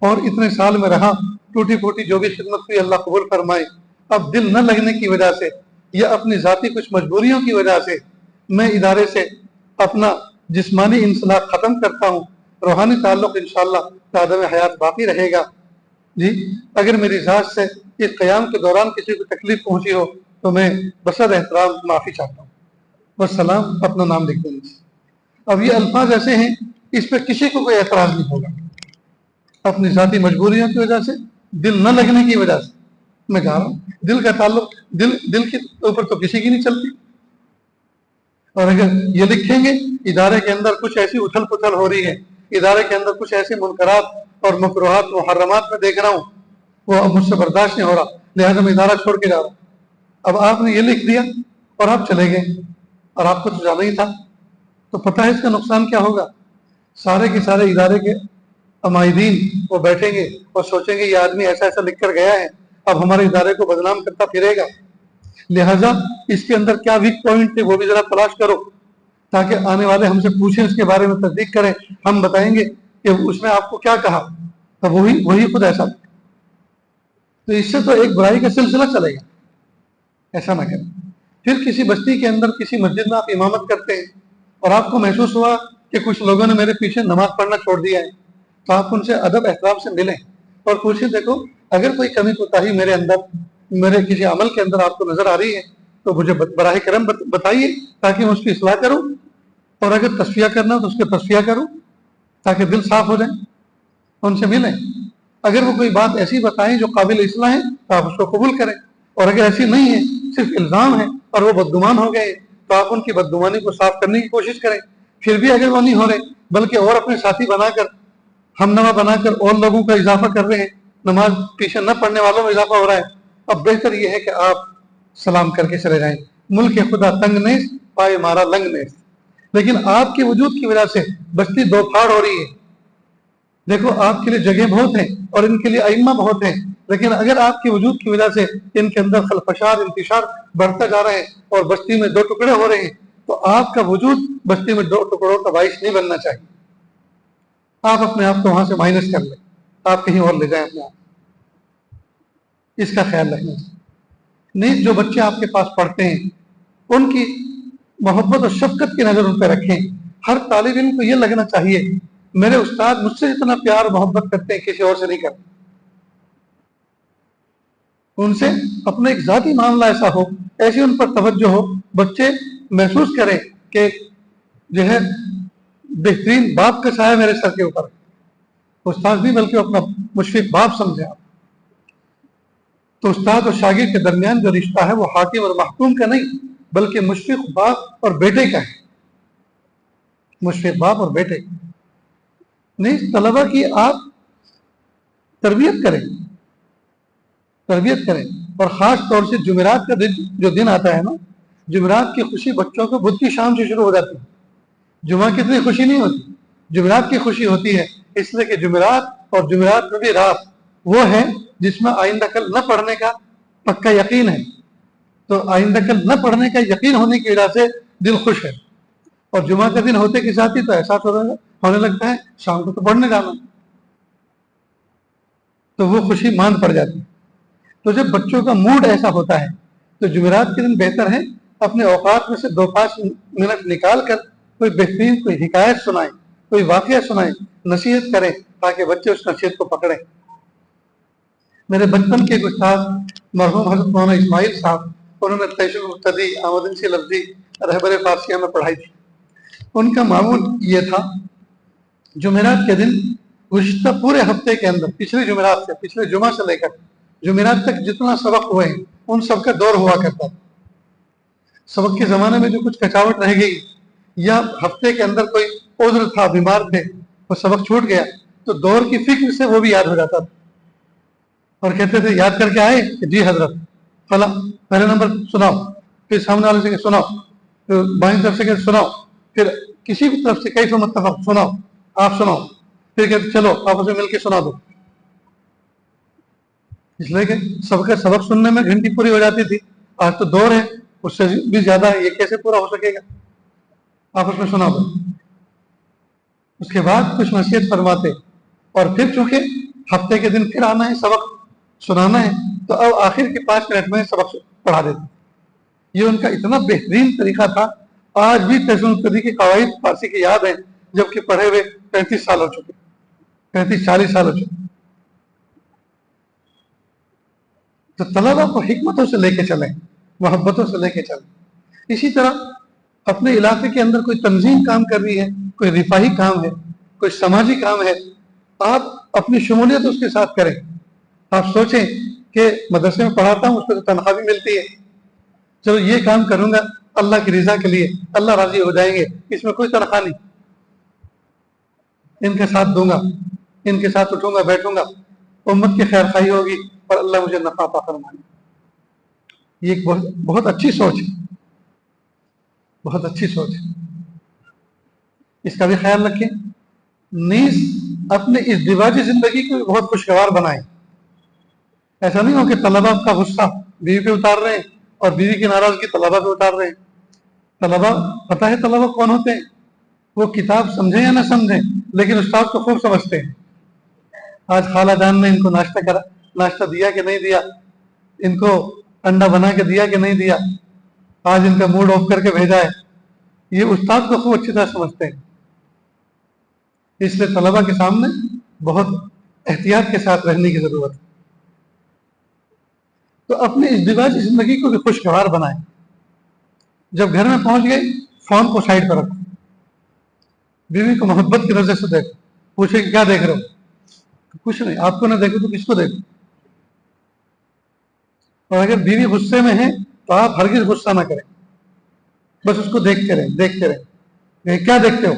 اور اتنے سال میں رہا، ٹوٹی پھوٹی جو بھی خدمت ہوئی اللہ قبول فرمائے. اب دل نہ لگنے کی وجہ سے یا اپنی ذاتی کچھ مجبوریوں کی وجہ سے میں ادارے سے اپنا جسمانی انسلاخ ختم کرتا ہوں. روحانی تعلق انشاءاللہ قادم حیات باقی رہے گا. جی اگر میری ذات سے اس قیام کے دوران کسی کو تکلیف پہنچی ہو تو میں بصد احترام معافی چاہتا ہوں. والسلام، اپنا نام لکھ دیں. اب یہ الفاظ ایسے ہیں اس پہ کسی کو کوئی اعتراض نہیں ہوگا. اپنی ذاتی مجبوریوں کی وجہ سے، دل نہ لگنے کی وجہ سے میں کہہ رہا ہوں، دل کا تعلق دل کے اوپر تو کسی کی نہیں چلتی. اور اگر یہ لکھیں گے ادارے کے اندر کچھ ایسی اتھل پتھل ہو رہی ہے، ادارے کے اندر کچھ ایسے منکرات اور مکروہات محرمات میں دیکھ رہا ہوں، وہ اب مجھ سے برداشت نہیں ہو رہا، لہذا میں ادارہ چھوڑ کے جا رہا ہوں. اب آپ نے یہ لکھ دیا اور آپ چلے گئے، اور آپ کو تو جانا ہی تھا، تو پتہ ہے اس کا نقصان کیا ہوگا. سارے کے سارے ادارے کے عمائدین وہ بیٹھیں گے اور سوچیں گے یہ آدمی ایسا ایسا لکھ کر گیا ہے، اب ہمارے ادارے کو بدنام کرتا پھرے گا. لہٰذا اس کے اندر کیا ویک پوائنٹ تھے وہ بھی ذرا تلاش کرو، تاکہ آنے والے ہم سے پوچھیں، اس کے بارے میں تصدیق کریں، ہم بتائیں گے کہ اس نے آپ کو کیا کہا، تو وہی خود ایسا. تو اس سے تو ایک برائی کا سلسلہ چلے گا. ایسا نہ کریں. پھر کسی بستی کے اندر کسی مسجد میں آپ امامت کرتے ہیں اور آپ کو محسوس ہوا کہ کچھ لوگوں نے میرے پیچھے نماز پڑھنا چھوڑ دیا ہے، تو آپ ان سے ادب احترام سے ملیں اور پوچھیں، دیکھو اگر کوئی کمی کوتاہی میرے اندر، میرے کسی عمل کے اندر آپ کو نظر آ رہی ہے تو مجھے براہ کرم بتائیے تاکہ میں اس کی اصلاح کروں، اور اگر تصفیہ کرنا ہو تو اس کا تصفیہ کروں تاکہ دل صاف ہو جائے. ان سے ملیں. اگر وہ کوئی بات ایسی بتائیں جو قابل اصلاح ہے تو آپ اس کو قبول کریں، اور اگر ایسی نہیں ہے، صرف الزام ہے اور وہ بدگمان ہو گئے، تو آپ ان کی بدگمانی کو صاف کرنے کی کوشش کریں. پھر بھی اگر وہ نہیں ہو رہے بلکہ اور اپنے ساتھی بنا کر، ہم نوا بنا کر اور لوگوں کا اضافہ کر رہے ہیں، نماز پیچھے نہ پڑھنے والوں میں اضافہ ہو رہا ہے، اب بہتر یہ ہے کہ آپ سلام کر کے چلے جائیں. ملک خدا تنگ نیست، پائے مارا لنگ نیست. لیکن آپ کے وجود کی وجہ سے بستی دو پھاڑ ہو رہی ہے. دیکھو آپ کے لیے جگہ بہت ہیں اور ان کے لیے ائمہ بہت ہیں، لیکن اگر آپ کے وجود کی وجہ سے ان کے اندر خلفشار انتشار بڑھتا جا رہے ہیں اور بستی میں دو ٹکڑے ہو رہے ہیں، تو آپ کا وجود بستی میں دو ٹکڑوں کا باعث نہیں بننا چاہیے. آپ اپنے آپ کو وہاں سے مائنس کر لیں، آپ کہیں اور لے جائیں اپنے آپ. اس کا خیال رکھنا چاہیے. نہیں، جو بچے آپ کے پاس پڑھتے ہیں ان کی محبت اور شفقت کی نظر ان پہ رکھیں. ہر طالب علم کو یہ لگنا چاہیے میرے استاد مجھ سے اتنا پیار محبت کرتے ہیں، کسی اور سے نہیں کرتے. ان سے اپنا ایک ذاتی معاملہ ایسا ہو، ایسی ان پر توجہ ہو، بچے محسوس کریں کہ جو ہے بہترین باپ کا سایہ میرے سر کے اوپر. استاد بھی بلکہ اپنا مشفق باپ سمجھے آپ. تو استاد اور شاگرد کے درمیان جو رشتہ ہے وہ حاکم اور محکوم کا نہیں بلکہ مشفق باپ اور بیٹے کا ہے. مشفق باپ اور بیٹے نہیں. طلبہ کی آپ تربیت کریں اور خاص طور سے جمعرات کا جو دن آتا ہے نا، جمعرات کی خوشی بچوں کو بدھ کی شام سے شروع ہو جاتی ہے. جمعہ کی اتنی خوشی نہیں ہوتی، جمعرات کی خوشی ہوتی ہے، اس لیے کہ جمعرات اور جمعرات میں بھی رات وہ ہے جس میں آئندہ کل نہ پڑھنے کا پکا یقین ہے. تو آئندہ کل نہ پڑھنے کا یقین ہونے کی وجہ سے دل خوش ہے، اور جمعہ کا دن ہوتے کے ساتھ ہی تو احساس ہونے لگتا ہے شام کو تو پڑھنے جانا، تو وہ خوشی مان پڑ جاتی ہے. تو جب بچوں کا موڈ ایسا ہوتا ہے تو جمعرات کے دن بہتر ہے اپنے اوقات میں سے 2-5 منٹ نکال کر کوئی بہترین کوئی حکایت سنائیں، کوئی واقعہ سنائیں، نصیحت کریں تاکہ بچے اس نصیحت کو پکڑیں. میرے بچپن کے استاد مرحوم حضرت مولانا اسماعیل صاحب، انہوں نے تیسر مبتدی آمدن سی لفظی رہبر فارسیہ میں پڑھائی تھی. ان کا معمول یہ تھا، جمعرات کے دن گزشتہ پورے ہفتے کے اندر پچھلے جمعرات سے، پچھلے جمعہ سے لے کر جمعرات تک جتنا سبق ہوئے ہیں ان سب کا دور ہوا کرتا تھا. سبق کے زمانے میں جو کچھ کچاوٹ رہ گئی یا ہفتے کے اندر کوئی عذر تھا، بیمار تھے، وہ سبق چھوٹ گیا، تو دور کی فکر سے وہ بھی یاد ہو جاتا تھا اور کہتے تھے یاد کر کے آئے کہ جی حضرت فلاں پہلے نمبر سناؤ، پھر سامنے والے سے کہ سناؤ، پھر بائیں طرف سے کہ سناؤ، پھر کسی بھی طرف سے کیف متفق سناؤ، آپ سناؤ، پھر کہتے چلو آپس میں مل کے سنا دو. اس لیے کہ سب کا سبق سننے میں گھنٹی پوری ہو جاتی تھی. آج تو دور ہے اس سے بھی زیادہ ہے، یہ کیسے پورا ہو سکے گا؟ آپس میں سنا دو. اس کے بعد کچھ نصیحت فرماتے، اور پھر چونکہ ہفتے کے دن پھر آنا ہے سبق سنانا ہے تو اب آخر کے 5 منٹ میں سبق پڑھا دیتے. یہ ان کا اتنا بہترین طریقہ تھا. آج بھی تحسین القدری کے قواعد فارسی کی یاد ہیں جبکہ پڑھے ہوئے 35 سال ہو چکے, 35-40 سال ہو چکے. تو طلبا کو حکمتوں سے لے کے چلیں, محبتوں سے لے کے چلیں. اسی طرح اپنے علاقے کے اندر کوئی تنظیم کام کر رہی ہے, کوئی رفاہی کام ہے, کوئی سماجی کام ہے, آپ اپنی شمولیت اس کے ساتھ کریں. آپ سوچیں کہ مدرسے میں پڑھاتا ہوں, اس پہ تو تنخواہ بھی ملتی ہے, چلو یہ کام کروں گا اللہ کی رضا کے لیے, اللہ راضی ہو جائیں گے, اس میں کوئی تنخواہ نہیں, ان کے ساتھ دوں گا, ان کے ساتھ اٹھوں گا بیٹھوں گا, امت کی خیر خواہی ہوگی اور اللہ مجھے نفع عطا فرمائے. یہ ایک بہت اچھی سوچ ہے, بہت اچھی سوچ ہے. اس کا بھی خیال رکھیں. نیز اپنے اس دیواجی زندگی کو بہت خوشگوار بنائیں. ایسا نہیں ہو کہ طلبا کا غصہ بیوی پہ اتار رہے ہیں اور بیوی کی ناراضگی طلبا پہ اتار رہے ہیں. طلبا, پتہ ہے طلبا کون ہوتے ہیں؟ وہ کتاب سمجھیں یا نہ سمجھیں لیکن استاد کو خوب سمجھتے ہیں. آج خالہ جان نے ان کو ناشتہ دیا کہ نہیں دیا, ان کو انڈا بنا کے دیا کہ نہیں دیا, آج ان کا موڈ آف کر کے بھیجا ہے, یہ استاد کو خوب اچھی طرح سمجھتے ہیں. اس لیے طلبا کے سامنے بہت احتیاط کے ساتھ رہنے کی ضرورت ہے. تو اپنی ازدواجی زندگی کو بھی خوشگوار بنائیں. جب گھر میں پہنچ گئے فون کو سائڈ پر رکھو, بیوی کو محبت کی نظر سے دیکھو, پوچھے کہ کیا دیکھ رہے ہو؟ کچھ نہیں. آپ کو نہ دیکھو تو کس کو دیکھو؟ اور اگر بیوی غصے میں ہے تو آپ ہرگز غصہ نہ کریں, بس اس کو دیکھتے رہیں, دیکھتے رہیں. کیا دیکھتے ہو؟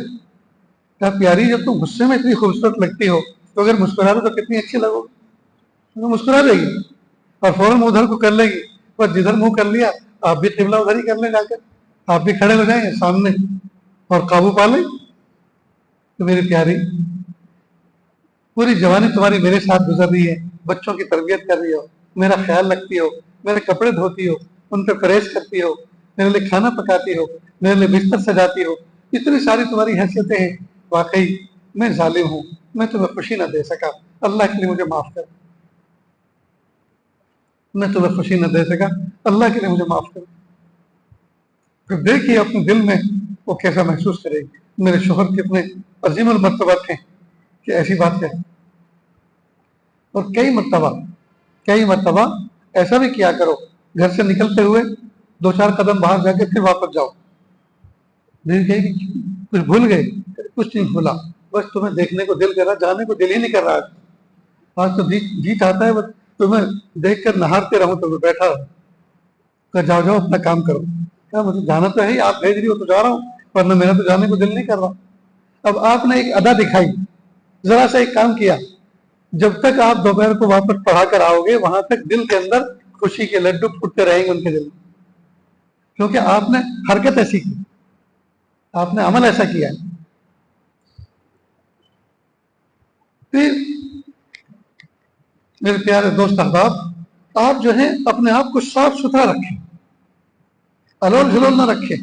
کیا پیاری, جب تم غصے میں اتنی خوبصورت لگتی ہو تو اگر مسکرا دو تو کتنی اچھی لگو گی. تو مسکرا دے گی اور فوراً ادھر کو کر لے گی, بس جدھر منہ کر لیا آپ بھی قبلہ ادھر ہی کر لیں, جا کر آپ بھی کھڑے ہو جائیں گے سامنے اور قابو پا لیں. تو میری پیاری, پوری جوانی تمہاری میرے ساتھ گزر رہی ہے, بچوں کی تربیت کر رہی ہو, میرا خیال رکھتی ہو, میرے کپڑے دھوتی ہو, ان پہ پرہیز کرتی ہو, میرے لیے کھانا پکاتی ہو, میرے لیے بستر سجاتی ہو, اتنی ساری تمہاری حیثیتیں ہیں. واقعی میں ظالم ہوں, میں تمہیں خوشی نہ دے سکا, اللہ کے لیے مجھے معاف کر. میں تمہیں خوشی نہ دے سکا, اللہ کے لیے مجھے معاف کر. پھر دیکھیے اپنے دل میں وہ کیسا محسوس کرے گی, میرے شوہر کتنے عظیم المرتبہ تھے کہ ایسی بات کہیں. اور کئی مرتبہ ایسا بھی کیا کرو, گھر سے نکلتے ہوئے 2-4 قدم باہر جا کے پھر واپس جاؤ. کہے گی کچھ بھول گئے؟ کچھ نہیں بھولا, بس تمہیں دیکھنے کو دل کر رہا, جانے کو دل ہی نہیں کر رہا. آج تو جی چاہتا ہے بس تمہیں دیکھ کر نہارتے رہوں, تو میں بیٹھا رہوں. کہ جاؤ جاؤ اپنا کام کرو. کیا مجھے جانا تو ہے ہی, آپ بھیج رہی ہو تو جا رہا ہوں, ورنہ میرا تو جانے کو دل نہیں کر رہا. اب آپ نے ایک ادا دکھائی, ذرا سا ایک کام کیا, جب تک آپ دوپہر کو واپس پڑھا کر آؤ گے وہاں تک دل کے اندر خوشی کے لڈو پھوٹتے رہیں گے ان کے دل میں, کیونکہ آپ نے حرکت ایسی کی, آپ نے عمل ایسا کیا ہے. پھر میرے پیارے دوست احباب, آپ جو ہے اپنے آپ کو صاف ستھرا رکھیں, الول جھلول نہ رکھیں.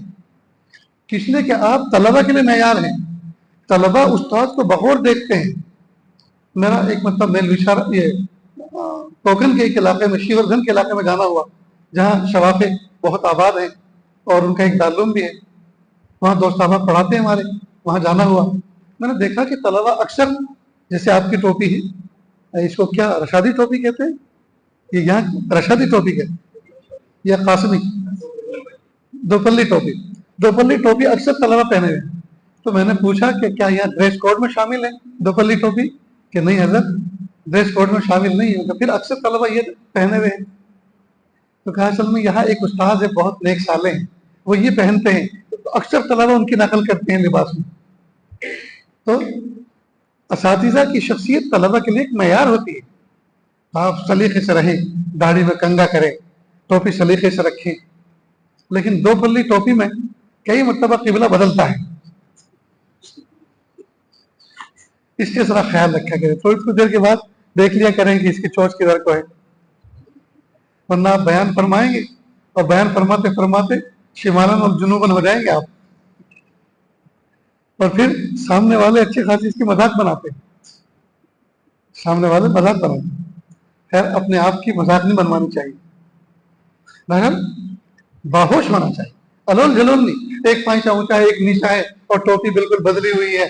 کس لیے کہ آپ طلبا کے لیے معیار ہیں. طلبا استاد کو بغور دیکھتے ہیں. میرا ایک مطلب یہ ٹوکن کے ایک علاقے میں, شیوردھن کے علاقے میں جانا ہوا, جہاں شوافے بہت آباد ہیں اور ان کا ایک دارالعلوم بھی ہے. وہاں دوست احباب پڑھاتے ہیں ہمارے, وہاں جانا ہوا. میں نے دیکھا کہ طلبا اکثر, جیسے آپ کی ٹوپی ہے, اس کو کیا رشادی ٹوپی کہتے ہیں, یہ یہاں رشادی ٹوپی کہتے ہیں یا قاسمی, دوپلی ٹوپی اکثر طلبا پہنے ہوئے. تو میں نے پوچھا کہ کیا یہاں ڈریس کوڈ میں شامل ہے دوپلی ٹوپی؟ کہ نہیں حضرت, ڈریس کوڈ میں شامل نہیں ہے. تو پھر اکثر طلبا یہ پہنے ہوئے ہیں. تو کہا اصل میں یہاں ایک استاد ہے بہت نیک سالے ہیں, وہ یہ پہنتے ہیں, تو اکثر طلبا ان کی نقل کرتے ہیں لباس میں. تو اساتذہ کی شخصیت طلبا کے لیے ایک معیار ہوتی ہے. آپ سلیقے سے رہیں, داڑھی میں کنگا کریں, ٹوپی سلیقے سے رکھیں, لیکن دو پلی ٹوپی میں کئی مرتبہ قبلہ بدلتا ہے. اس کے ذرا خیال رکھا کریں. تھوڑی تھوڑی دیر کے بعد دیکھ لیا کریں کہ اس کی چوچ کدھر کو ہے, ورنہ آپ بیان فرمائیں گے اور بیان فرماتے فرماتے شمالن اور جنوبن ہو جائیں گے آپ, اور پھر سامنے والے اچھی خاصی اس کی مذاق بناتے ہیں. سامنے والے مذاق بناتے ہیں. خیر اپنے آپ کی مذاق نہیں بنوانی چاہیے. بہرحال باہوش ہونا چاہیے, الول جلول نہیں. ایک پائچہ اونچا ہے, ایک نیچا ہے, اور ٹوپی بالکل بدلی ہوئی ہے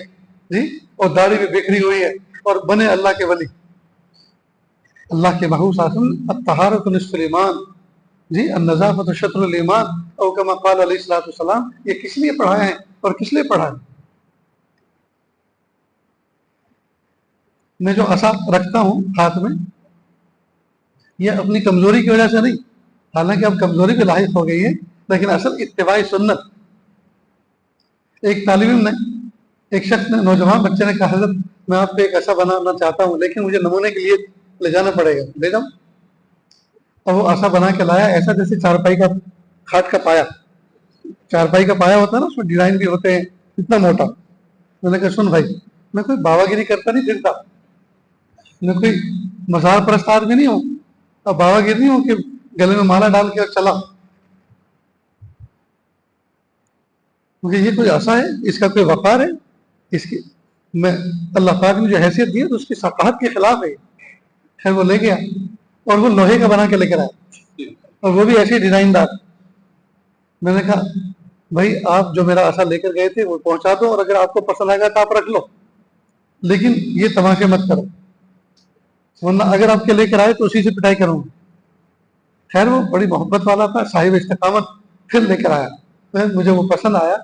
جی, اور داڑھی بھی بکھری ہوئی ہے, اور بنے اللہ کے ولی. اللہ کے محبوب صلی اللہ علیہ وسلم الطہارۃ نصف الایمان جی, النظافۃ شطر الایمان او کما قال علیہ الصلوۃ والسلام, یہ کس لیے پڑھائے ہیں اور کس لیے پڑھا ہے؟ میں جو عصا رکھتا ہوں ہاتھ میں, یہ اپنی کمزوری کی وجہ سے نہیں, حالانکہ اب کمزوری بھی لاحق ہو گئی ہے, لیکن اصل اتباع سنت. ایک طالب علم نے, ایک شخص نے, نوجوان بچے نے کہا حضرت میں آپ پہ ایک عصا بنانا چاہتا ہوں, لیکن مجھے نمونے کے لیے لے جانا پڑے گا. لے جاؤ. اور وہ عصا بنا کے لایا, ایسا جیسے چارپائی کا کھاٹ کا پایا, چارپائی کا پایا ہوتا ہے نا, اس میں ڈیزائن بھی ہوتے ہیں, اتنا موٹا. میں نے کہا سن بھائی, میں کوئی باوا گیری کرتا نہیں پھرتا, میں کوئی مزار پرست آدمی نہیں ہوں, اور باوا گیر نہیں ہوں کہ گلے میں مالا ڈال کے اور چلا. کیونکہ یہ کوئی عصا ہے, اس کا کوئی وقار ہے, اس کی میں اللہ پاک نے جو حیثیت دی ہے تو اس کی ثقافت کے خلاف ہے. خیر وہ لے گیا, اور وہ لوہے کا بنا کے لے کر آیا, اور وہ بھی ایسی ڈیزائن دار. میں نے کہا بھائی آپ جو میرا عصا لے کر گئے تھے وہ پہنچا دو, اور اگر آپ کو پسند آئے گا تو آپ رکھ لو, لیکن یہ تماشے مت کرو, ورنہ اگر آپ کے لے کر آئے تو اسی سے پٹائی کروں گا. خیر وہ بڑی محبت والا تھا, صاحب استقامت, پھر لے کر آیا. مجھے وہ پسند آیا,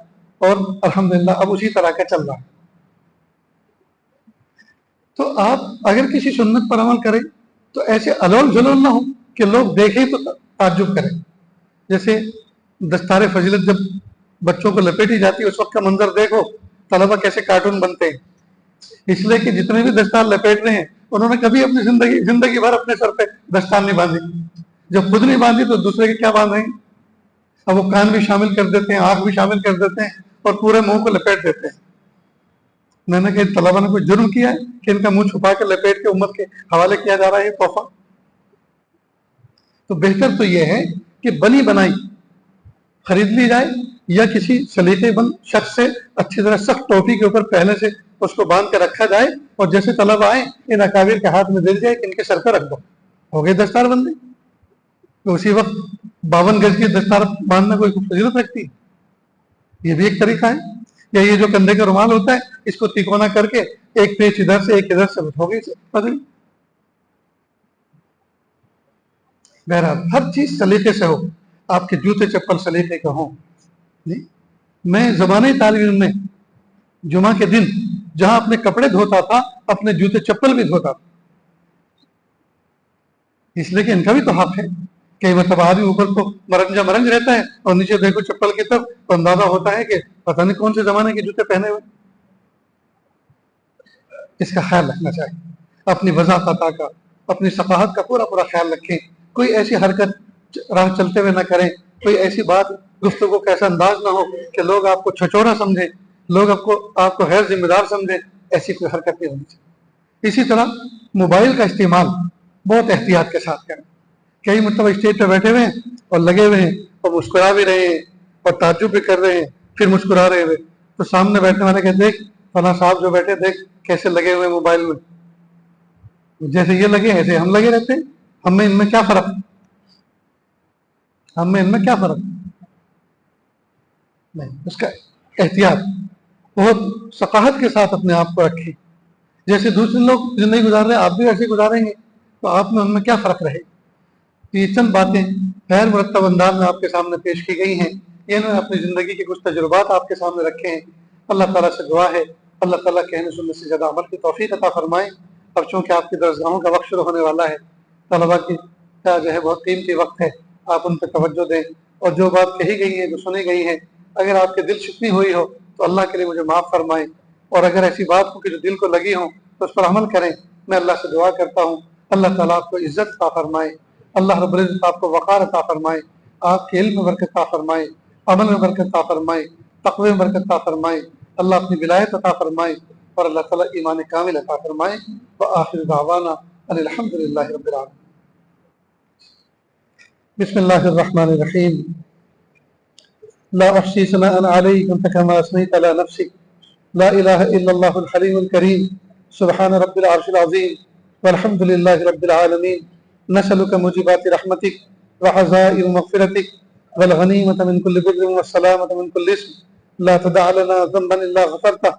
اور الحمدللہ اب اسی طرح کا چل رہا ہے. تو آپ اگر کسی سنت پر عمل کریں تو ایسے الول جلول نہ ہو کہ لوگ دیکھیں تو تعجب کریں. جیسے دستار فضیلت جب بچوں کو لپیٹی جاتی ہے, اس وقت کا منظر دیکھو, طلبہ کیسے کارٹون بنتے ہیں. اس لیے کہ جتنے بھی دستار لپیٹ رہے ہیں انہوں نے کبھی اپنی زندگی بھر اپنے سر پہ دستار نہیں باندھی. جب خود نہیں باندھی تو دوسرے کے کیا باندھیں گے. اب وہ کان بھی شامل کر دیتے ہیں, آنکھ بھی شامل کر دیتے ہیں, اور پورے منہ کو لپیٹ دیتے ہیں. میں نے کہا طلبہ نے کوئی جرم کیا ہے کہ ان کا منہ چھپا کے لپیٹ کے امت کے حوالے کیا جا رہا ہے یہ تحفہ. تو بہتر تو یہ ہے کہ بنی بنائی خرید لی جائے, یا کسی سلیقے بند شخص سے اچھی طرح سخت ٹوپی کے اوپر پہلے سے اس کو باندھ کے رکھا جائے, اور جیسے طلبہ آئیں ان اکابر کے ہاتھ میں دے جائے کہ ان کے سر پہ رکھ دو, ہو گئے دستار بندی. تو اسی وقت 52 گز کی دستار باندھنا کوئی فضیلت رکھتی ہے؟ یہ بھی ایک طریقہ ہے. یا یہ جو کندھے کا رومال ہوتا ہے, اس کو تکونا کر کے ایک پیچ ادھر سے ایک ادھر سے ہو گئی پتلی. بہرحال ہر چیز سلیقے سے ہو, آپ کے جوتے چپل سلیقے کے ہوں. میں زمانے طالب علم میں جمعہ کے دن جہاں اپنے کپڑے دھوتا تھا, اپنے جوتے چپل بھی دھوتا تھا, اس لیے کہ ان کا بھی تو حق ہے. کئی مرتبہ آدمی اوپر کو مرنجا مرنج رہتا ہے, اور نیچے دیکھو چپل کی طرف, تو اندازہ ہوتا ہے کہ پتہ نہیں کون سے زمانے کے جوتے پہنے ہوئے. اس کا خیال رکھنا چاہیے. اپنی وضاحت کا, اپنی ثقافت کا پورا پورا خیال رکھیں. کوئی ایسی حرکت راہ چلتے ہوئے نہ کریں, کوئی ایسی بات گفتگو کا ایسا انداز نہ ہو کہ لوگ آپ کو چھچورا سمجھیں, لوگ آپ کو غیر ذمہ دار سمجھیں. ایسی کوئی حرکت نہیں ہونی چاہیے. اسی طرح موبائل کا استعمال بہت احتیاط کے ساتھ کریں. کئی مرتبہ اسٹیج پہ بیٹھے ہوئے ہیں اور لگے ہوئے ہیں, اور مسکرا بھی رہے ہیں, اور تعجب بھی کر رہے ہیں, پھر مسکرا رہے ہوئے, تو سامنے بیٹھنے والے کہتے دیکھ فلاں صاحب جو بیٹھے, دیکھ کیسے لگے ہوئے موبائل میں. جیسے یہ لگے ایسے ہم لگے رہتے ہیں. ہم میں ان میں کیا فرق, ہم میں ان میں کیا فرق نہیں. اس کا احتیاط بہت ثقافت کے ساتھ اپنے آپ کو رکھیں. جیسے دوسرے لوگ زندگی گزار رہے ہیں آپ بھی ایسے گزاریں گے, تو آپ میں ان میں کیا فرق رہے. یہ چند باتیں غیر مرتب انداز میں آپ کے سامنے پیش کی گئی ہیں. یہ انہوں نے اپنی زندگی کے کچھ تجربات آپ کے سامنے رکھے ہیں. اللہ تعالیٰ سے دعا ہے اللہ تعالیٰ کہنے سننے سے زیادہ عمل کی توفیق عطا فرمائیں. اب چونکہ آپ کی درسگاہوں کا وقت شروع ہونے والا ہے, طلبا کی کا جو ہے بہت قیمتی وقت ہے, آپ ان پہ توجہ دیں. اور جو بات کہی گئی ہے, جو سنی گئی ہے, اگر آپ کے دل شکنی ہوئی ہو تو اللہ کے لیے مجھے معاف فرمائیں. اور اگر ایسی بات ہو کہ جو دل کو لگی ہوں تو اس پر عمل کریں. میں اللہ سے دعا کرتا ہوں اللہ تعالیٰ آپ کو عزت عطا فرمائے, اللہ رب العزت آپ کو وقار عطا فرمائے, آپ کے علم میں برکت عطا فرمائے, عمل میں برکت عطا فرمائے, تقوی میں برکت عطا فرمائے. اللہ اپنی ولایت عطا فرمائے, اور اللہ تعالیٰ ایمان کامل عطا فرمائے. وآخر دعوانا ان الحمد للہ رب العالمین. بسم اللہ الرحمن الرحیم. لا احصی ثناء علیک انت کما اثنیت علی نفسک لا الہ الا اللہ الحلیم الکریم سبحان رب العرش العظیم والحمد لله رب العالمين نسألك موجبات رحمتك وعزائم مغفرتك والغنيمة من كل بر والسلامة من كل اسم لا تدع لنا ذنبا إلا غفرته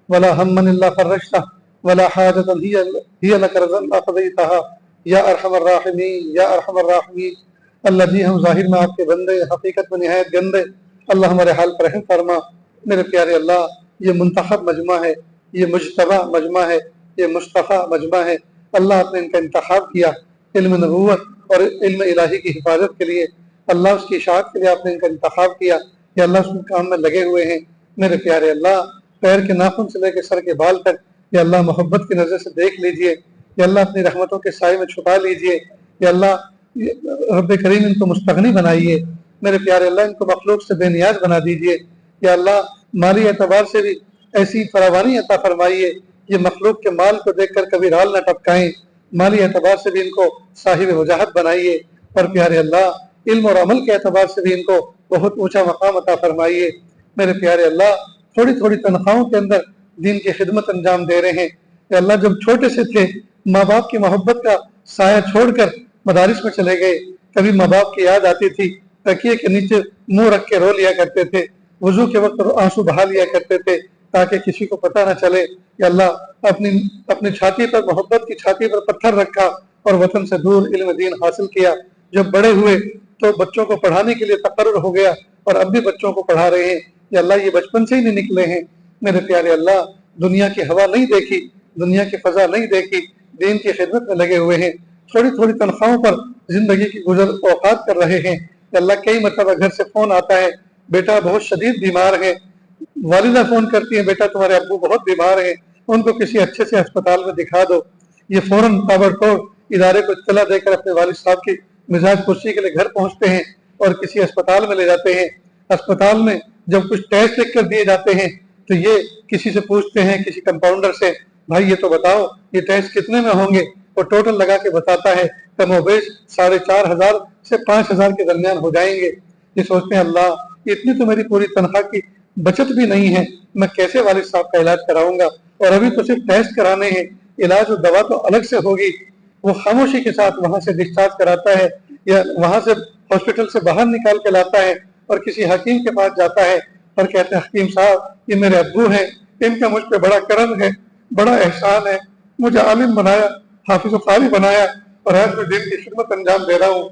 ولا هما إلا فرجته ولا حاجة هي لك رضا إلا قضيتها یا ارحم الراحمین یا ارحم الراحمین۔ اللہ جی ہم ظاہر میں آپ کے بندے، حقیقت میں نہایت گندے، اللہ ہمارے حال پر رحم فرما۔ میرے پیارے اللہ، یہ منتخب مجمع ہے، یہ مجتبی مجمع ہے، یہ مصطفیٰ مجمع ہے، اللہ آپ نے ان کا انتخاب کیا علم نبوت اور علم الہی کی حفاظت کے لیے، اللہ اس کی اشاعت کے لیے آپ نے ان کا انتخاب کیا، یا اللہ اس کام میں لگے ہوئے ہیں۔ میرے پیارے اللہ، پیر کے ناخن سے لے کے سر کے بال تک یا اللہ محبت کی نظر سے دیکھ لیجئے، یا اللہ اپنی رحمتوں کے سائے میں چھپا لیجئے، یا اللہ رب کریم ان کو مستغنی بنائیے، میرے پیارے اللہ ان کو مخلوق سے بے نیاز بنا دیجئے، یا اللہ مالی اعتبار سے بھی ایسی فراوانی عطا فرمائیے، یہ مخلوق کے مال کو دیکھ کر کبھی رال نہ ٹپکائیں، مالی اعتبار سے بھی ان کو صاحب وجاہت بنائیے، اور پیارے اللہ علم اور عمل کے اعتبار سے بھی ان کو بہت اونچا مقام عطا فرمائیے۔ میرے پیارے اللہ تھوڑی تھوڑی تنخواہوں کے اندر دین کی خدمت انجام دے رہے ہیں، کہ اللہ جب چھوٹے سے تھے ماں باپ کی محبت کا سایہ چھوڑ کر مدارس میں چلے گئے، کبھی ماں باپ کی یاد آتی تھی، تکیے کے نیچے منہ رکھ کے رو لیا کرتے تھے، وضو کے وقت آنسو بہا لیا کرتے تھے تاکہ کسی کو پتہ نہ چلے، کہ اللہ اپنی چھاتی پر محبت کی چھاتی پر پتھر رکھا اور وطن سے دور علم دین حاصل کیا۔ جب بڑے ہوئے تو بچوں کو پڑھانے کے لیے تقرر ہو گیا اور اب بھی بچوں کو پڑھا رہے ہیں، کہ اللہ یہ بچپن سے ہی نہیں نکلے ہیں۔ میرے پیارے اللہ دنیا کی ہوا نہیں دیکھی، دنیا کی فضا نہیں دیکھی، دین کی خدمت میں لگے ہوئے ہیں، تھوڑی تھوڑی تنخواہوں پر زندگی کی گزر اوقات کر رہے ہیں، کہ اللہ کئی مرتبہ گھر سے فون آتا ہے، بیٹا بہت شدید بیمار ہے، والدہ فون کرتی ہیں بیٹا تمہارے ابو بہت بیمار ہیں، ان کو کسی اچھے سے ہسپتال میں دکھا دو۔ یہ فوراً تابڑ توڑ ادارے کو اطلاع دے کر اپنے والد صاحب کی مزاج پرسی کے لیے گھر پہنچتے ہیں اور کسی ہسپتال میں لے جاتے ہیں۔ ہسپتال میں جب کچھ ٹیسٹ لکھ کر دیے جاتے ہیں تو یہ کسی سے پوچھتے ہیں، کسی کمپاؤنڈر سے، بھائی یہ تو بتاؤ یہ ٹیسٹ کتنے میں ہوں گے؟ وہ ٹوٹل لگا کے بتاتا ہے کم و بیش 4,500 سے 5,000 کے درمیان ہو جائیں گے۔ یہ سوچتے ہیں اللہ اتنی تو میری پوری تنخواہ کی بچت بھی نہیں ہے، میں کیسے والد صاحب کا علاج کراؤں گا؟ اور ابھی تو صرف ٹیسٹ کرانے ہیں، علاج و دوا تو الگ سے ہوگی۔ وہ خاموشی کے ساتھ وہاں سے ڈسچارج کراتا ہے یا وہاں سے ہاسپٹل سے باہر نکال کے لاتا ہے اور کسی حکیم کے پاس جاتا ہے اور کہتے ہیں حکیم صاحب یہ میرے ابو ہیں، ان کا مجھ پہ بڑا کرم ہے، بڑا احسان ہے، مجھے عالم بنایا، حافظ و قاری بنایا اور آج میں دین کی خدمت انجام دے رہا ہوں۔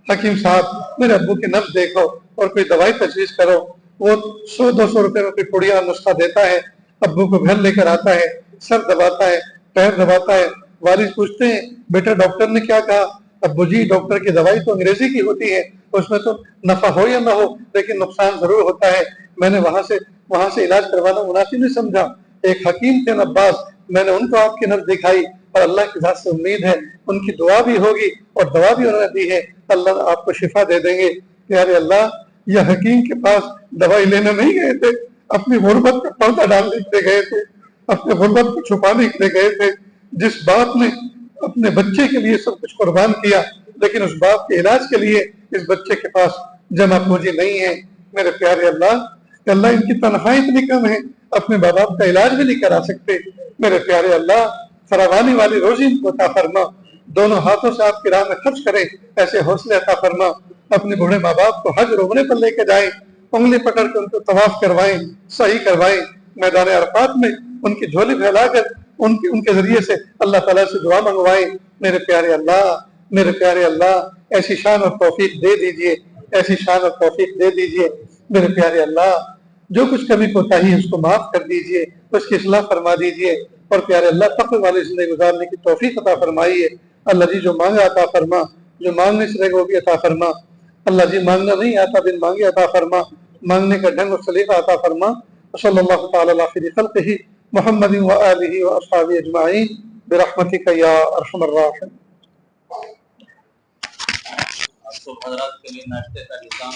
حکیم صاحب میرے ابو کی نبض دیکھو اور کوئی دوائی تجویز کرو۔ وہ 100-200 روپے میں کوئی پڑیا نسخہ دیتا ہے، ابو کو گھر لے کر آتا ہے، سر دباتا ہے، پیر دباتا ہے، والد پوچھتے ہیں بیٹا ڈاکٹر نے کیا کہا؟ ابو جی ڈاکٹر کی دوائی تو انگریزی کی ہوتی ہے، اس میں تو نفع ہو یا نہ ہو لیکن نقصان ضرور ہوتا ہے، میں نے وہاں سے علاج کروانا مناسب نہیں سمجھا۔ ایک حکیم تھے نباز، میں نے ان کو آپ کی نظر دکھائی اور اللہ کی ذات سے امید ہے ان کی دعا بھی ہوگی اور دوا بھی انہوں نے دی ہے، اللہ آپ کو شفا دے دیں گے۔ پیارے اللہ یہ حکیم کے پاس دوائی لینے نہیں گئے تھے، اپنی غربت کا پردہ ڈالنے کے لیے گئے تھے، اپنے غربت کو چھپانے کے لیے گئے تھے۔ جس باپ نے اپنے بچے کے لیے سب کچھ قربان کیا لیکن اس باپ کے علاج کے لیے اس بچے کے پاس جمع پونجی نہیں ہے۔ میرے پیارے اللہ کہ اللہ ان کی تنخواہیں اتنی کم ہیں اپنے ماں باپ کا علاج بھی نہیں کرا سکتے۔ میرے پیارے اللہ فراوانی والی روزی ان کو عطا فرما، دونوں ہاتھوں سے آپ کی راہ میں خرچ کریں، ایسے حوصلے عطا فرما، اپنے بوڑھے ماں باپ کو حج روکنے پر لے کے جائیں، انگلی پکڑ کے ان کو طواف کروائیں، صحیح کروائیں، میدان عرفات میں ان کی جھولی پھیلا کر ان کے ذریعے سے اللہ تعالیٰ سے دعا منگوائیں۔ میرے پیارے اللہ ایسی شان اور توفیق دے دیجئے، ایسی شان اور توفیق دے دیجئے۔ میرے پیارے اللہ جو کچھ کمی کوتاہی ہے اس کو معاف کر دیجئے، اس کی اصلاح فرما دیجئے، اور پیارے اللہ تقوی والی زندگی گزارنے کی توفیق عطا فرمائیے۔ اللہ جی جو مانگا عطا فرما، جو مانگنے سے رہے گا وہ بھی عطا فرما۔ اللہ جی مانگنا نہیں آتا بن مانگے عطا فرما، مانگنے کا ڈھنگ اور سلیقہ عطا فرما۔ صلی اللہ تعالی علی خیر خلقہ محمد و آلہ و اصحابہ اجمعین برحمتک یا ارحم الراحمین۔ حضرات کے لیے ناشتے کا نظام